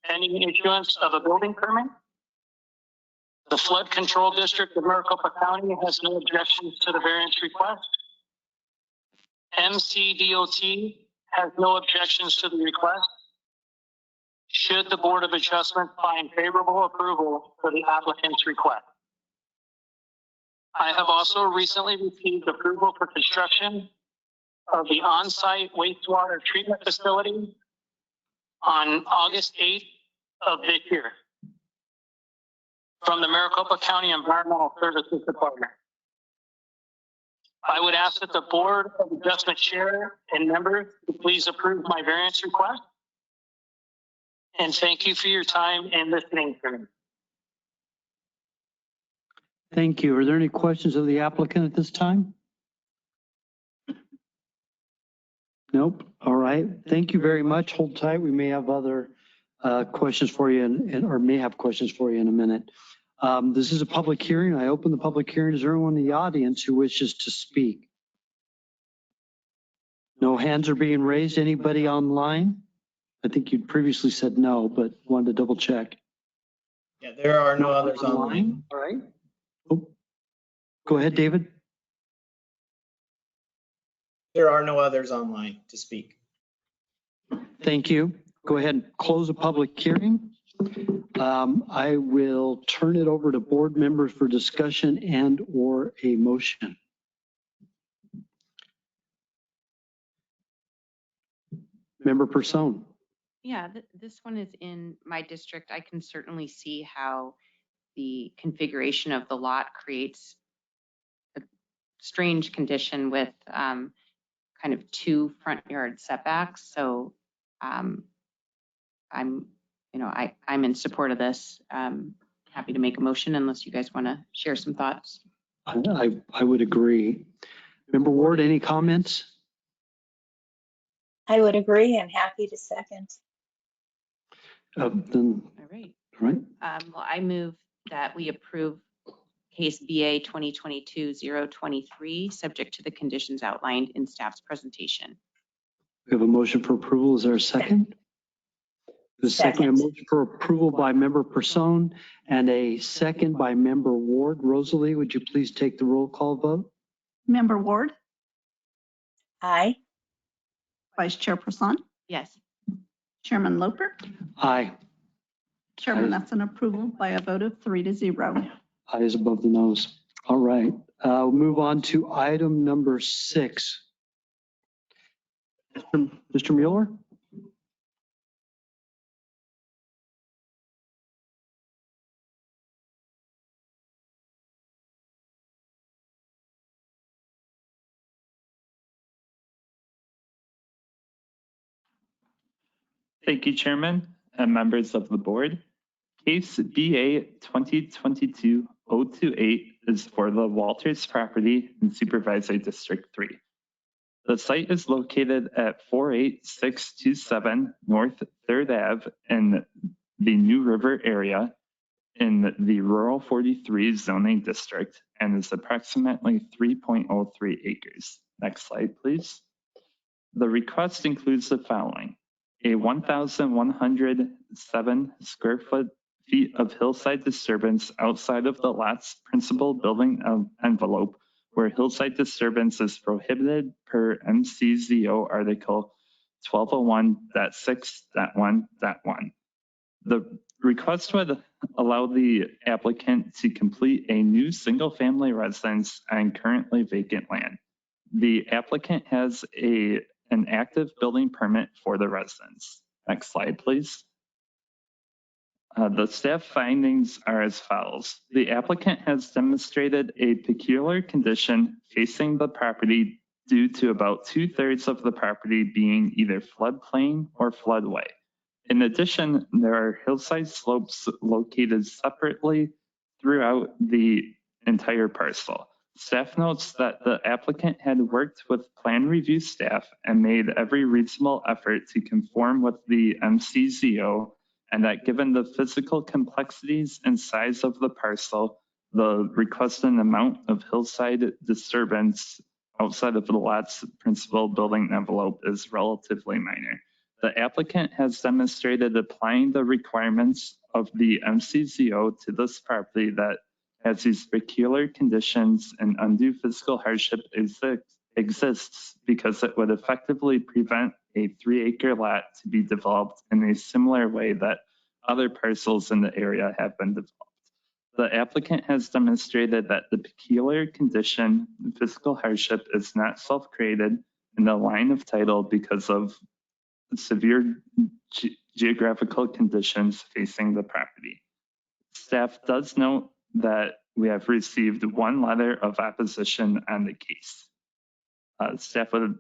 Speaker 17: pending issuance of a building permit. The Flood Control District of Maricopa County has no objections to the variance request. MCDOT has no objections to the request. Should the Board of Adjustment find favorable approval for the applicant's request. I have also recently received approval for construction of the on-site wastewater treatment facility on August 8th of this year from the Maricopa County Environmental Services Department. I would ask that the Board of Adjustment Chair and members to please approve my variance request. And thank you for your time and listening to me.
Speaker 1: Thank you. Are there any questions of the applicant at this time? Nope. All right. Thank you very much. Hold tight. We may have other questions for you or may have questions for you in a minute. This is a public hearing. I open the public hearing. Is there anyone in the audience who wishes to speak? No hands are being raised. Anybody online? I think you'd previously said no, but wanted to double check.
Speaker 14: Yeah, there are no others online.
Speaker 1: All right. Oh, go ahead, David.
Speaker 14: There are no others online to speak.
Speaker 1: Thank you. Go ahead and close the public hearing. I will turn it over to board members for discussion and or a motion. Member Person.
Speaker 7: Yeah, this one is in my district. I can certainly see how the configuration of the lot creates a strange condition with kind of two front yard setbacks. So I'm in support of this. Happy to make a motion unless you guys want to share some thoughts.
Speaker 1: I would agree. Member Ward, any comments?
Speaker 3: I would agree and happy to second.
Speaker 1: Then,
Speaker 7: All right.
Speaker 1: all right.
Speaker 7: Well, I move that we approve case BA 2022-023, subject to the conditions outlined in staff's presentation.
Speaker 1: We have a motion for approval. Is there a second? The second
Speaker 3: Second.
Speaker 1: motion for approval by member Person and a second by member Ward. Rosalie, would you please take the roll call vote?
Speaker 8: Member Ward,
Speaker 3: Aye.
Speaker 8: Vice Chair Person,
Speaker 7: Yes.
Speaker 8: Chairman Loper.
Speaker 1: Aye.
Speaker 8: Chairman, that's an approval by a vote of 3-0.
Speaker 1: Aye is above the nose. All right. We'll move on to item number 6. Mr. Mueller?
Speaker 12: Thank you, Chairman and members of the board. Case BA 2022-028 is for the Walters property in Supervisory District 3. The site is located at 48627 North 3rd Ave in the New River area in the Rural 43 zoning district and is approximately 3.03 acres. Next slide, please. The request includes the following: a 1,107 square feet of hillside disturbance outside of the lot's principal building envelope, where hillside disturbance is prohibited per MCZO Article 1201.6.1.1. The request would allow the applicant to complete a new single-family residence on currently vacant land. The applicant has an active building permit for the residence. Next slide, please. The staff findings are as follows. The applicant has demonstrated a peculiar condition facing the property due to about 2/3 of the property being either floodplain or floodway. In addition, there are hillside slopes located separately throughout the entire parcel. Staff notes that the applicant had worked with plan review staff and made every reasonable effort to conform with the MCZO, and that given the physical complexities and size of the parcel, the requested amount of hillside disturbance outside of the lot's principal building envelope is relatively minor. The applicant has demonstrated applying the requirements of the MCZO to this property that has these peculiar conditions and undue physical hardship exists because it would effectively prevent a 3-acre lot to be developed in a similar way that other parcels in the area have been developed. The applicant has demonstrated that the peculiar condition and physical hardship is not self-created in the line of title because of severe geographical conditions facing the property. Staff does note that we have received one letter of opposition on the case. Staff would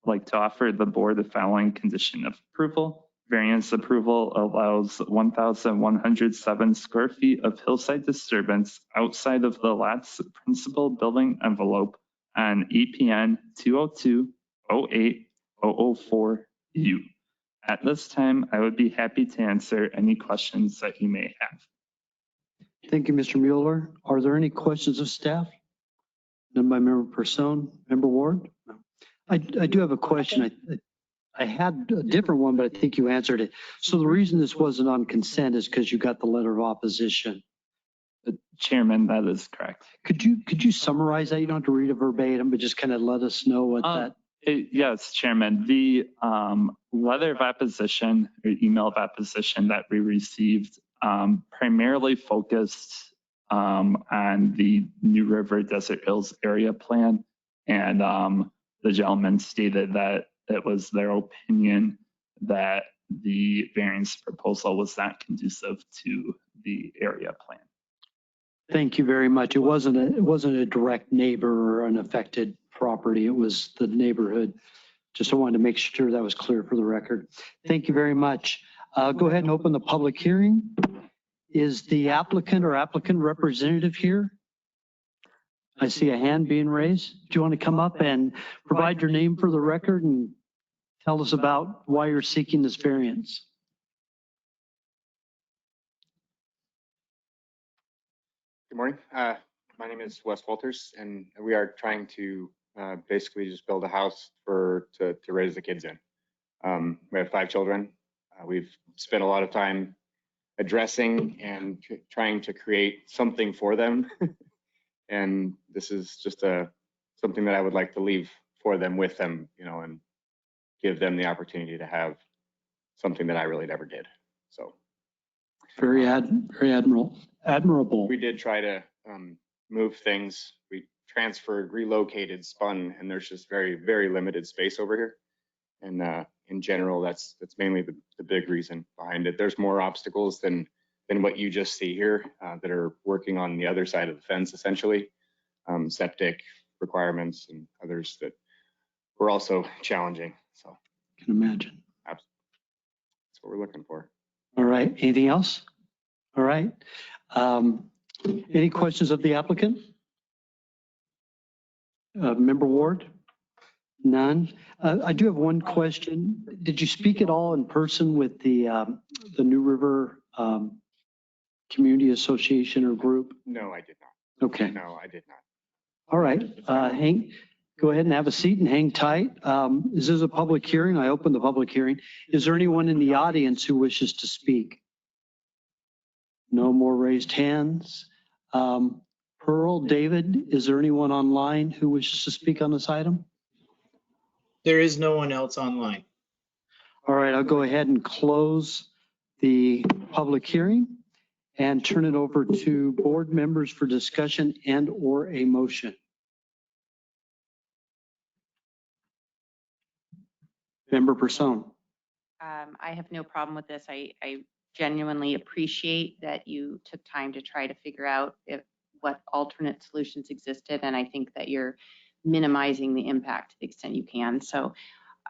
Speaker 12: like to offer the board the following condition of approval. Variance approval allows 1,107 square feet of hillside disturbance outside of the lot's principal building envelope on EPN 202-08-004U. At this time, I would be happy to answer any questions that you may have.
Speaker 1: Thank you, Mr. Mueller. Are there any questions of staff? None by member Person. Member Ward? I do have a question. I had a different one, but I think you answered it. So the reason this wasn't on consent is because you got the letter of opposition.
Speaker 12: Chairman, that is correct.
Speaker 1: Could you summarize that? You don't have to read it verbatim, but just kind of let us know what that.
Speaker 12: Yes, Chairman. The letter of opposition or email of opposition that we received primarily focused on the New River Desert Hills area plan. And the gentleman stated that it was their opinion that the variance proposal was not conducive to the area plan.
Speaker 1: Thank you very much. It wasn't a direct neighbor or an affected property. It was the neighborhood. Just I wanted to make sure that was clear for the record. Thank you very much. Go ahead and open the public hearing. Is the applicant or applicant representative here? I see a hand being raised. Do you want to come up and provide your name for the record and tell us about why you're seeking this variance?
Speaker 18: Good morning. My name is Wes Walters, and we are trying to basically just build a house to raise the kids in. We have 5 children. We've spent a lot of time addressing and trying to create something for them. And this is just something that I would like to leave for them, with them, you know, and give them the opportunity to have something that I really never did. So
Speaker 1: Very admirable.
Speaker 18: we did try to move things. We transferred, relocated, spun, and there's just very, very limited space over here. And in general, that's mainly the big reason behind it. There's more obstacles than what you just see here that are working on the other side of the fence, essentially. Septic requirements and others that were also challenging. So
Speaker 1: Can imagine.
Speaker 18: that's what we're looking for.
Speaker 1: All right. Anything else? All right. Any questions of the applicant? Member Ward? None. I do have one question. Did you speak at all in person with the New River Community Association or group?
Speaker 18: No, I did not.
Speaker 1: Okay.
Speaker 18: No, I did not.
Speaker 1: All right. Go ahead and have a seat and hang tight. This is a public hearing. I open the public hearing. Is there anyone in the audience who wishes to speak? No more raised hands. Pearl, David, is there anyone online who wishes to speak on this item?
Speaker 14: There is no one else online.
Speaker 1: All right, I'll go ahead and close the public hearing and turn it over to board members for discussion and or a motion. Member Person.
Speaker 7: I have no problem with this. I genuinely appreciate that you took time to try to figure out what alternate solutions existed. And I think that you're minimizing the impact to the extent you can. So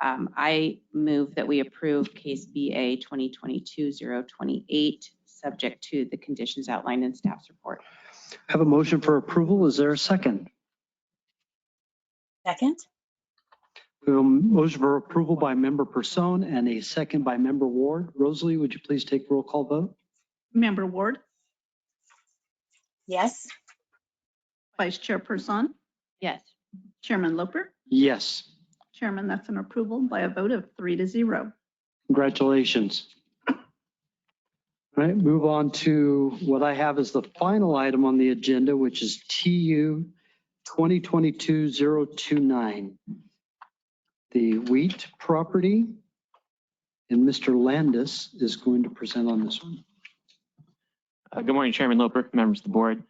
Speaker 7: I move that we approve case BA 2022-028, subject to the conditions outlined in staff's report.
Speaker 1: I have a motion for approval. Is there a second?
Speaker 3: Second?
Speaker 1: We have a motion for approval by member Person and a second by member Ward. Rosalie, would you please take roll call vote?
Speaker 8: Member Ward,
Speaker 3: Yes.
Speaker 8: Vice Chairperson,
Speaker 7: Yes.
Speaker 8: Chairman Loper.
Speaker 1: Yes.
Speaker 8: Chairman, that's an approval by a vote of 3-0.
Speaker 1: Congratulations. All right, move on to what I have as the final item on the agenda, which is TU 2022-029. The wheat property, and Mr. Landis is going to present on this one.
Speaker 19: Good morning, Chairman Loper, members of the board.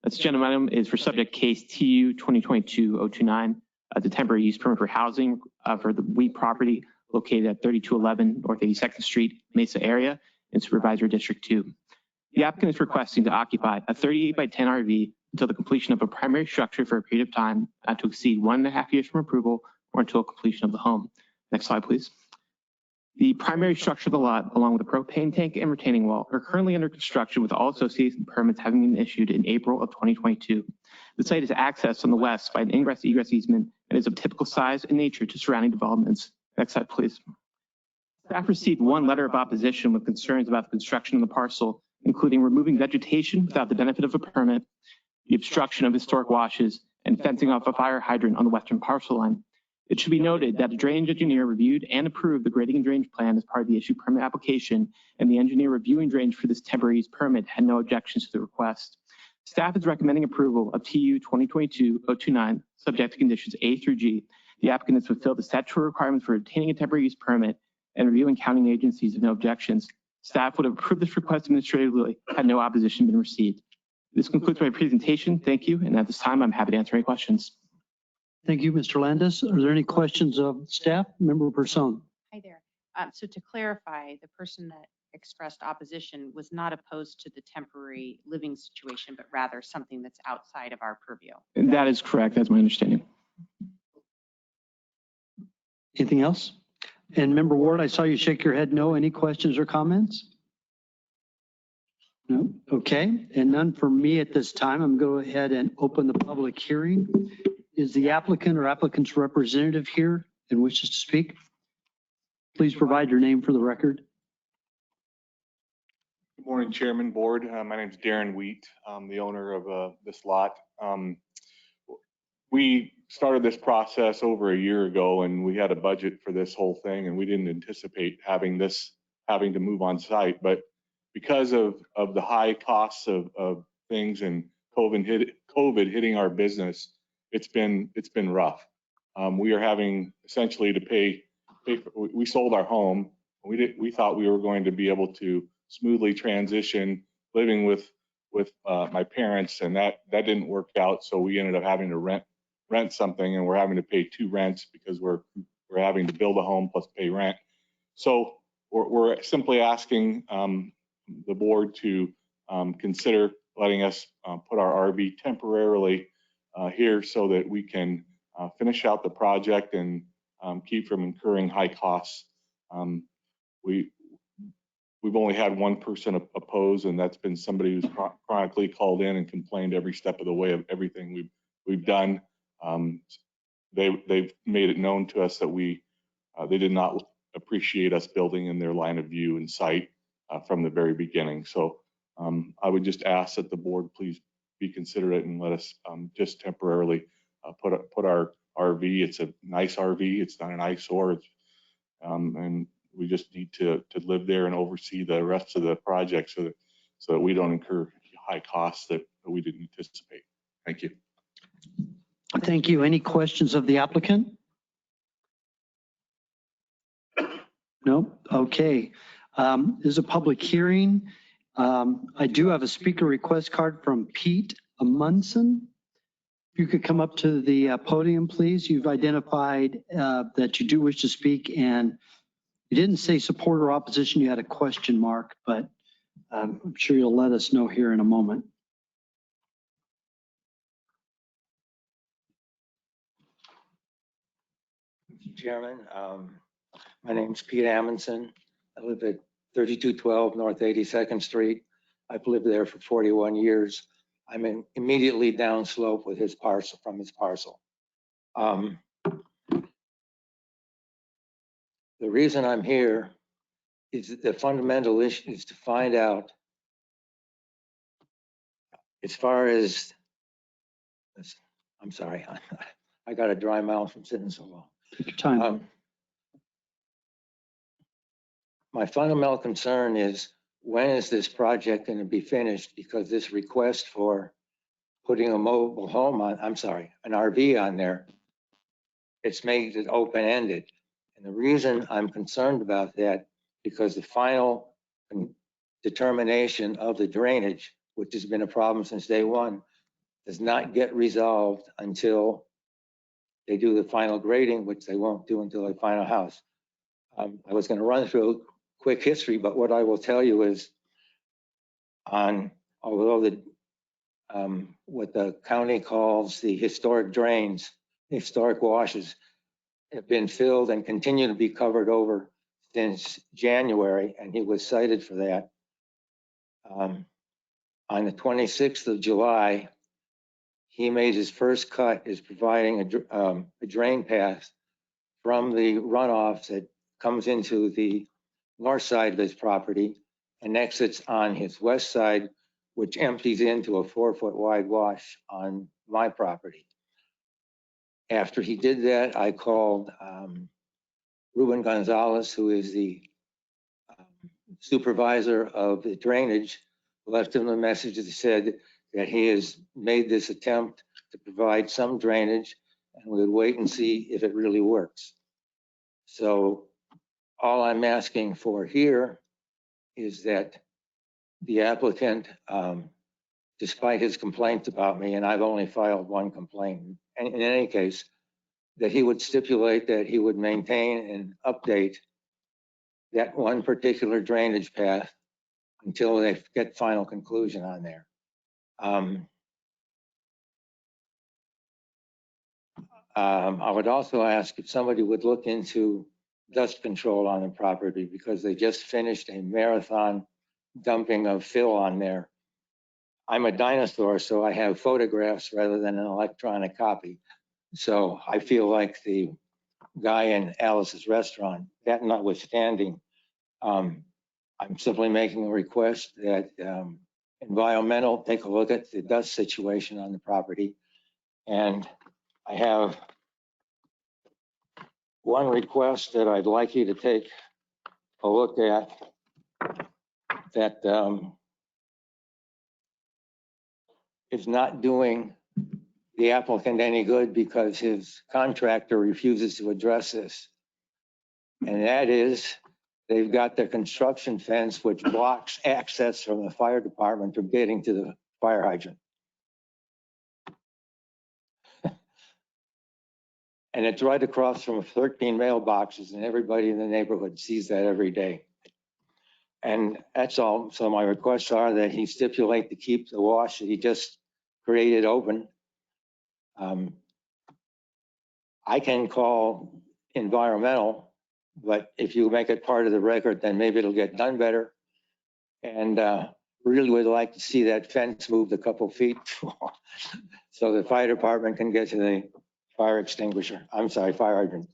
Speaker 19: This agenda item is for subject case TU 2022-029, the temporary use permit for housing for the wheat property located at 3211 North 82nd Street, Mesa area in Supervisory District 2. The applicant is requesting to occupy a 38 by 10 RV until the completion of a primary structure for a period of time not to exceed 1.5 years from approval or until completion of the home. Next slide, please. The primary structure of the lot, along with a propane tank and retaining wall, are currently under construction with all associated permits having been issued in April of 2022. The site is accessed on the west by an ingress-egress easement and is of typical size and nature to surrounding developments. Next slide, please. Staff received one letter of opposition with concerns about the construction of the parcel, including removing vegetation without the benefit of a permit, the obstruction of historic washes, and fencing off a fire hydrant on the western parcel line. It should be noted that the drainage engineer reviewed and approved the grading and drainage plan as part of the issued permit application, and the engineer reviewing drainage for this temporary use permit had no objections to the request. Staff is recommending approval of TU 2022-029, subject to conditions A through G. The applicant has fulfilled the statutory requirements for obtaining a temporary use permit, and reviewing counting agencies have no objections. Staff would have approved this request administratively had no opposition been received. This concludes my presentation. Thank you. And at this time, I'm happy to answer any questions.
Speaker 1: Thank you, Mr. Landis. Are there any questions of staff? Member Person.
Speaker 7: Hi there. So to clarify, the person that expressed opposition was not opposed to the temporary living situation, but rather something that's outside of our purview.
Speaker 19: That is correct. That's my understanding.
Speaker 1: Anything else? And Member Ward, I saw you shake your head no. Any questions or comments? No. Okay. And none for me at this time. I'm going to go ahead and open the public hearing. Is the applicant or applicant's representative here and wishes to speak? Please provide your name for the record.
Speaker 20: Good morning, Chairman, Board. My name is Darren Wheat. I'm the owner of this lot. We started this process over a year ago, and we had a budget for this whole thing, and we didn't anticipate having this having to move on site. But because of the high costs of things and COVID hitting our business, it's been rough. We are having essentially to pay for, we sold our home. We thought we were going to be able to smoothly transition living with my parents, and that didn't work out. So we ended up having to rent something, and we're having to pay 2 rents because we're having to build a home plus pay rent. So we're simply asking the board to consider letting us put our RV temporarily here so that we can finish out the project and keep from incurring high costs. We've only had one person oppose, and that's been somebody who's chronically called in and complained every step of the way of everything we've done. They've made it known to us that they did not appreciate us building in their line of view and sight from the very beginning. So I would just ask that the board please be considerate and let us just temporarily put our RV. It's a nice RV. It's not an eyesore. And we just need to live there and oversee the rest of the project so that we don't incur high costs that we didn't anticipate. Thank you.
Speaker 1: Thank you. Any questions of the applicant? No? Okay. This is a public hearing. I do have a speaker request card from Pete Amundsen. If you could come up to the podium, please. You've identified that you do wish to speak, and you didn't say support or opposition. You had a question mark, but I'm sure you'll let us know here in a moment.
Speaker 21: Mr. Chairman, my name's Pete Amundsen. I live at 3212 North 82nd Street. I've lived there for 41 years. I'm immediately downslope with his parcel, from his parcel. The reason I'm here is that the fundamental issue is to find out, as far as, I'm sorry, I got a dry mouth from sitting so long.
Speaker 1: Take your time.
Speaker 21: My fundamental concern is, when is this project going to be finished? Because this request for putting a mobile home on, I'm sorry, an RV on there, it's made it open-ended. And the reason I'm concerned about that, because the final determination of the drainage, which has been a problem since day one, does not get resolved until they do the final grading, which they won't do until they find a house. I was going to run through a quick history, but what I will tell you is, although what the county calls the historic drains, historic washes, have been filled and continue to be covered over since January, and he was cited for that. On the 26th of July, he made his first cut is providing a drain path from the runoff that comes into the north side of his property and exits on his west side, which empties into a 4-foot wide wash on my property. After he did that, I called Ruben Gonzalez, who is the supervisor of the drainage, left him a message that said that he has made this attempt to provide some drainage and we would wait and see if it really works. So all I'm asking for here is that the applicant, despite his complaints about me, and I've only filed one complaint, and in any case, that he would stipulate that he would maintain and update that one particular drainage path until they get final conclusion on there. I would also ask if somebody would look into dust control on the property, because they just finished a marathon dumping of fill on there. I'm a dinosaur, so I have photographs rather than an electronic copy. So I feel like the guy in Alice's restaurant. That notwithstanding, I'm simply making a request that environmental take a look at the dust situation on the property. And I have one request that I'd like you to take a look at. that is not doing the applicant any good because his contractor refuses to address this. And that is, they've got the construction fence which blocks access from the fire department from getting to the fire hydrant. And it's right across from 13 mailboxes, and everybody in the neighborhood sees that every day. And that's all. So my requests are that he stipulate to keep the wash that he just created open. I can call environmental, but if you make it part of the record, then maybe it'll get done better. And really would like to see that fence moved a couple feet so the fire department can get to the fire extinguisher. I'm sorry, fire hydrant.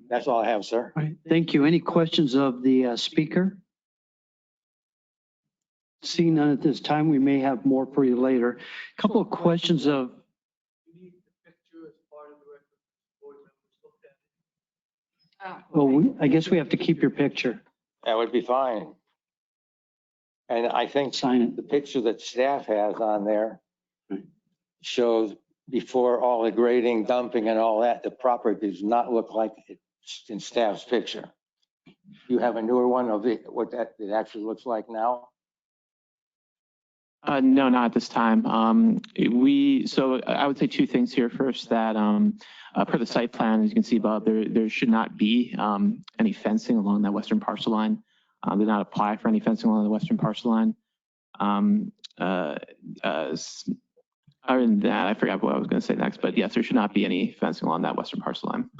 Speaker 21: That's all I have, sir.
Speaker 1: All right, thank you. Any questions of the speaker? Seeing none at this time, we may have more for you later. A couple of questions of. Well, I guess we have to keep your picture.
Speaker 21: That would be fine. And I think the picture that staff has on there shows before all the grading, dumping and all that, the property does not look like it's in staff's picture. You have a newer one of it, what that it actually looks like now?
Speaker 19: No, not at this time. So I would say two things here. First, that per the site plan, as you can see above, there should not be any fencing along that western parcel line. Did not apply for any fencing along the western parcel line. Other than that, I forgot what I was going to say next, but yes, there should not be any fencing along that western parcel line.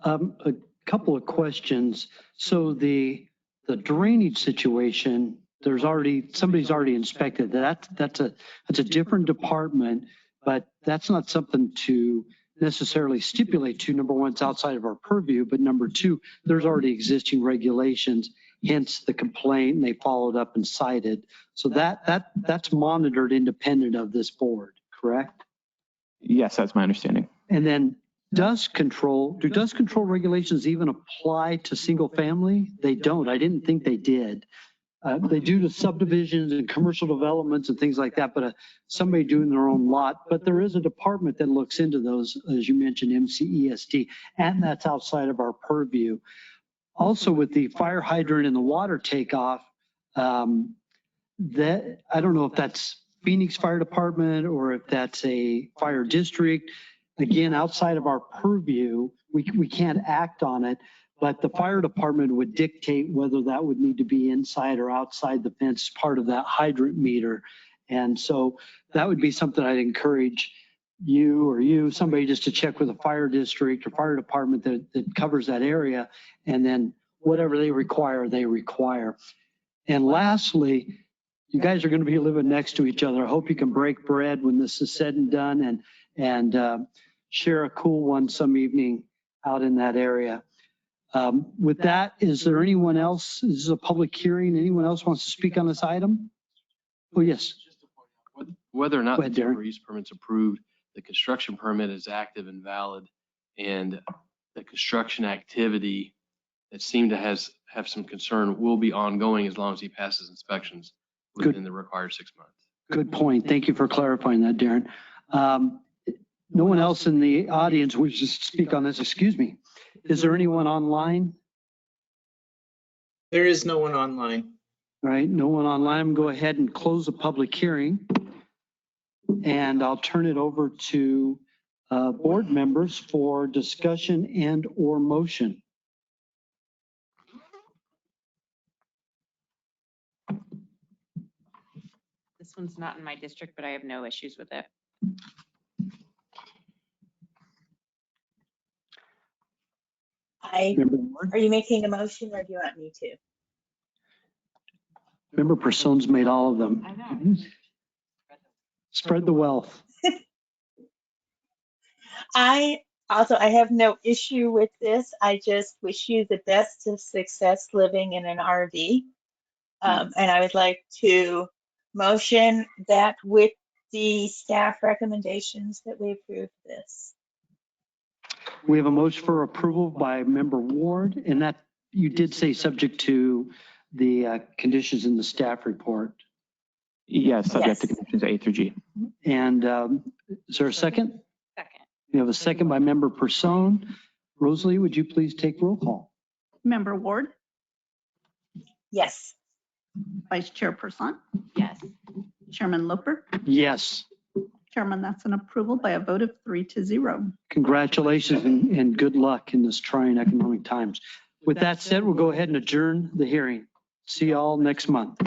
Speaker 1: A couple of questions. So the drainage situation, somebody's already inspected that. That's a different department, but that's not something to necessarily stipulate to. Number one, it's outside of our purview, but number two, there's already existing regulations, hence the complaint, and they followed up and cited. So that's monitored independent of this board, correct?
Speaker 19: Yes, that's my understanding.
Speaker 1: And then do dust control regulations even apply to single family? They don't. I didn't think they did. They do to subdivisions and commercial developments and things like that, but somebody doing their own lot. But there is a department that looks into those, as you mentioned, MCESD, and that's outside of our purview. Also, with the fire hydrant and the water takeoff, that I don't know if that's Phoenix Fire Department or if that's a fire district. Again, outside of our purview, we can't act on it. But the fire department would dictate whether that would need to be inside or outside the fence, part of that hydrant meter. And so that would be something I'd encourage somebody just to check with a fire district or fire department that covers that area. And then whatever they require. And lastly, you guys are going to be living next to each other. I hope you can break bread when this is said and done and share a cool one some evening out in that area. With that, is there anyone else? This is a public hearing. Anyone else wants to speak on this item? Oh, yes.
Speaker 4: Whether or not the temporary use permit's approved, the construction permit is active and valid, and the construction activity that seemed to have some concern will be ongoing as long as he passes inspections within the required 6 months.
Speaker 1: Good point. Thank you for clarifying that, Darren. No one else in the audience wishes to speak on this. Excuse me. Is there anyone online?
Speaker 14: There is no one online.
Speaker 1: All right, no one online. Go ahead and close the public hearing. And I'll turn it over to board members for discussion and or motion.
Speaker 7: This one's not in my district, but I have no issues with it.
Speaker 3: Are you making a motion or do you want me to?
Speaker 1: Member Person's made all of them.
Speaker 7: I know.
Speaker 1: Spread the wealth.
Speaker 3: I have no issue with this. I just wish you the best of success living in an RV. And I would like to motion that with the staff recommendations that we approve this.
Speaker 1: We have a motion for approval by Member Ward, and that you did say subject to the conditions in the staff report.
Speaker 19: Yes, subject to conditions A through G.
Speaker 1: And is there a second?
Speaker 7: Second.
Speaker 1: We have a second by Member Person. Rosalie, would you please take roll call?
Speaker 8: Member Ward,
Speaker 3: Yes.
Speaker 8: Vice Chairperson,
Speaker 7: Yes.
Speaker 8: Chairman Loper.
Speaker 1: Yes.
Speaker 8: Chairman, that's an approval by a vote of 3-0.
Speaker 1: Congratulations and good luck in this trying economic times. With that said, we'll go ahead and adjourn the hearing. See y'all next month.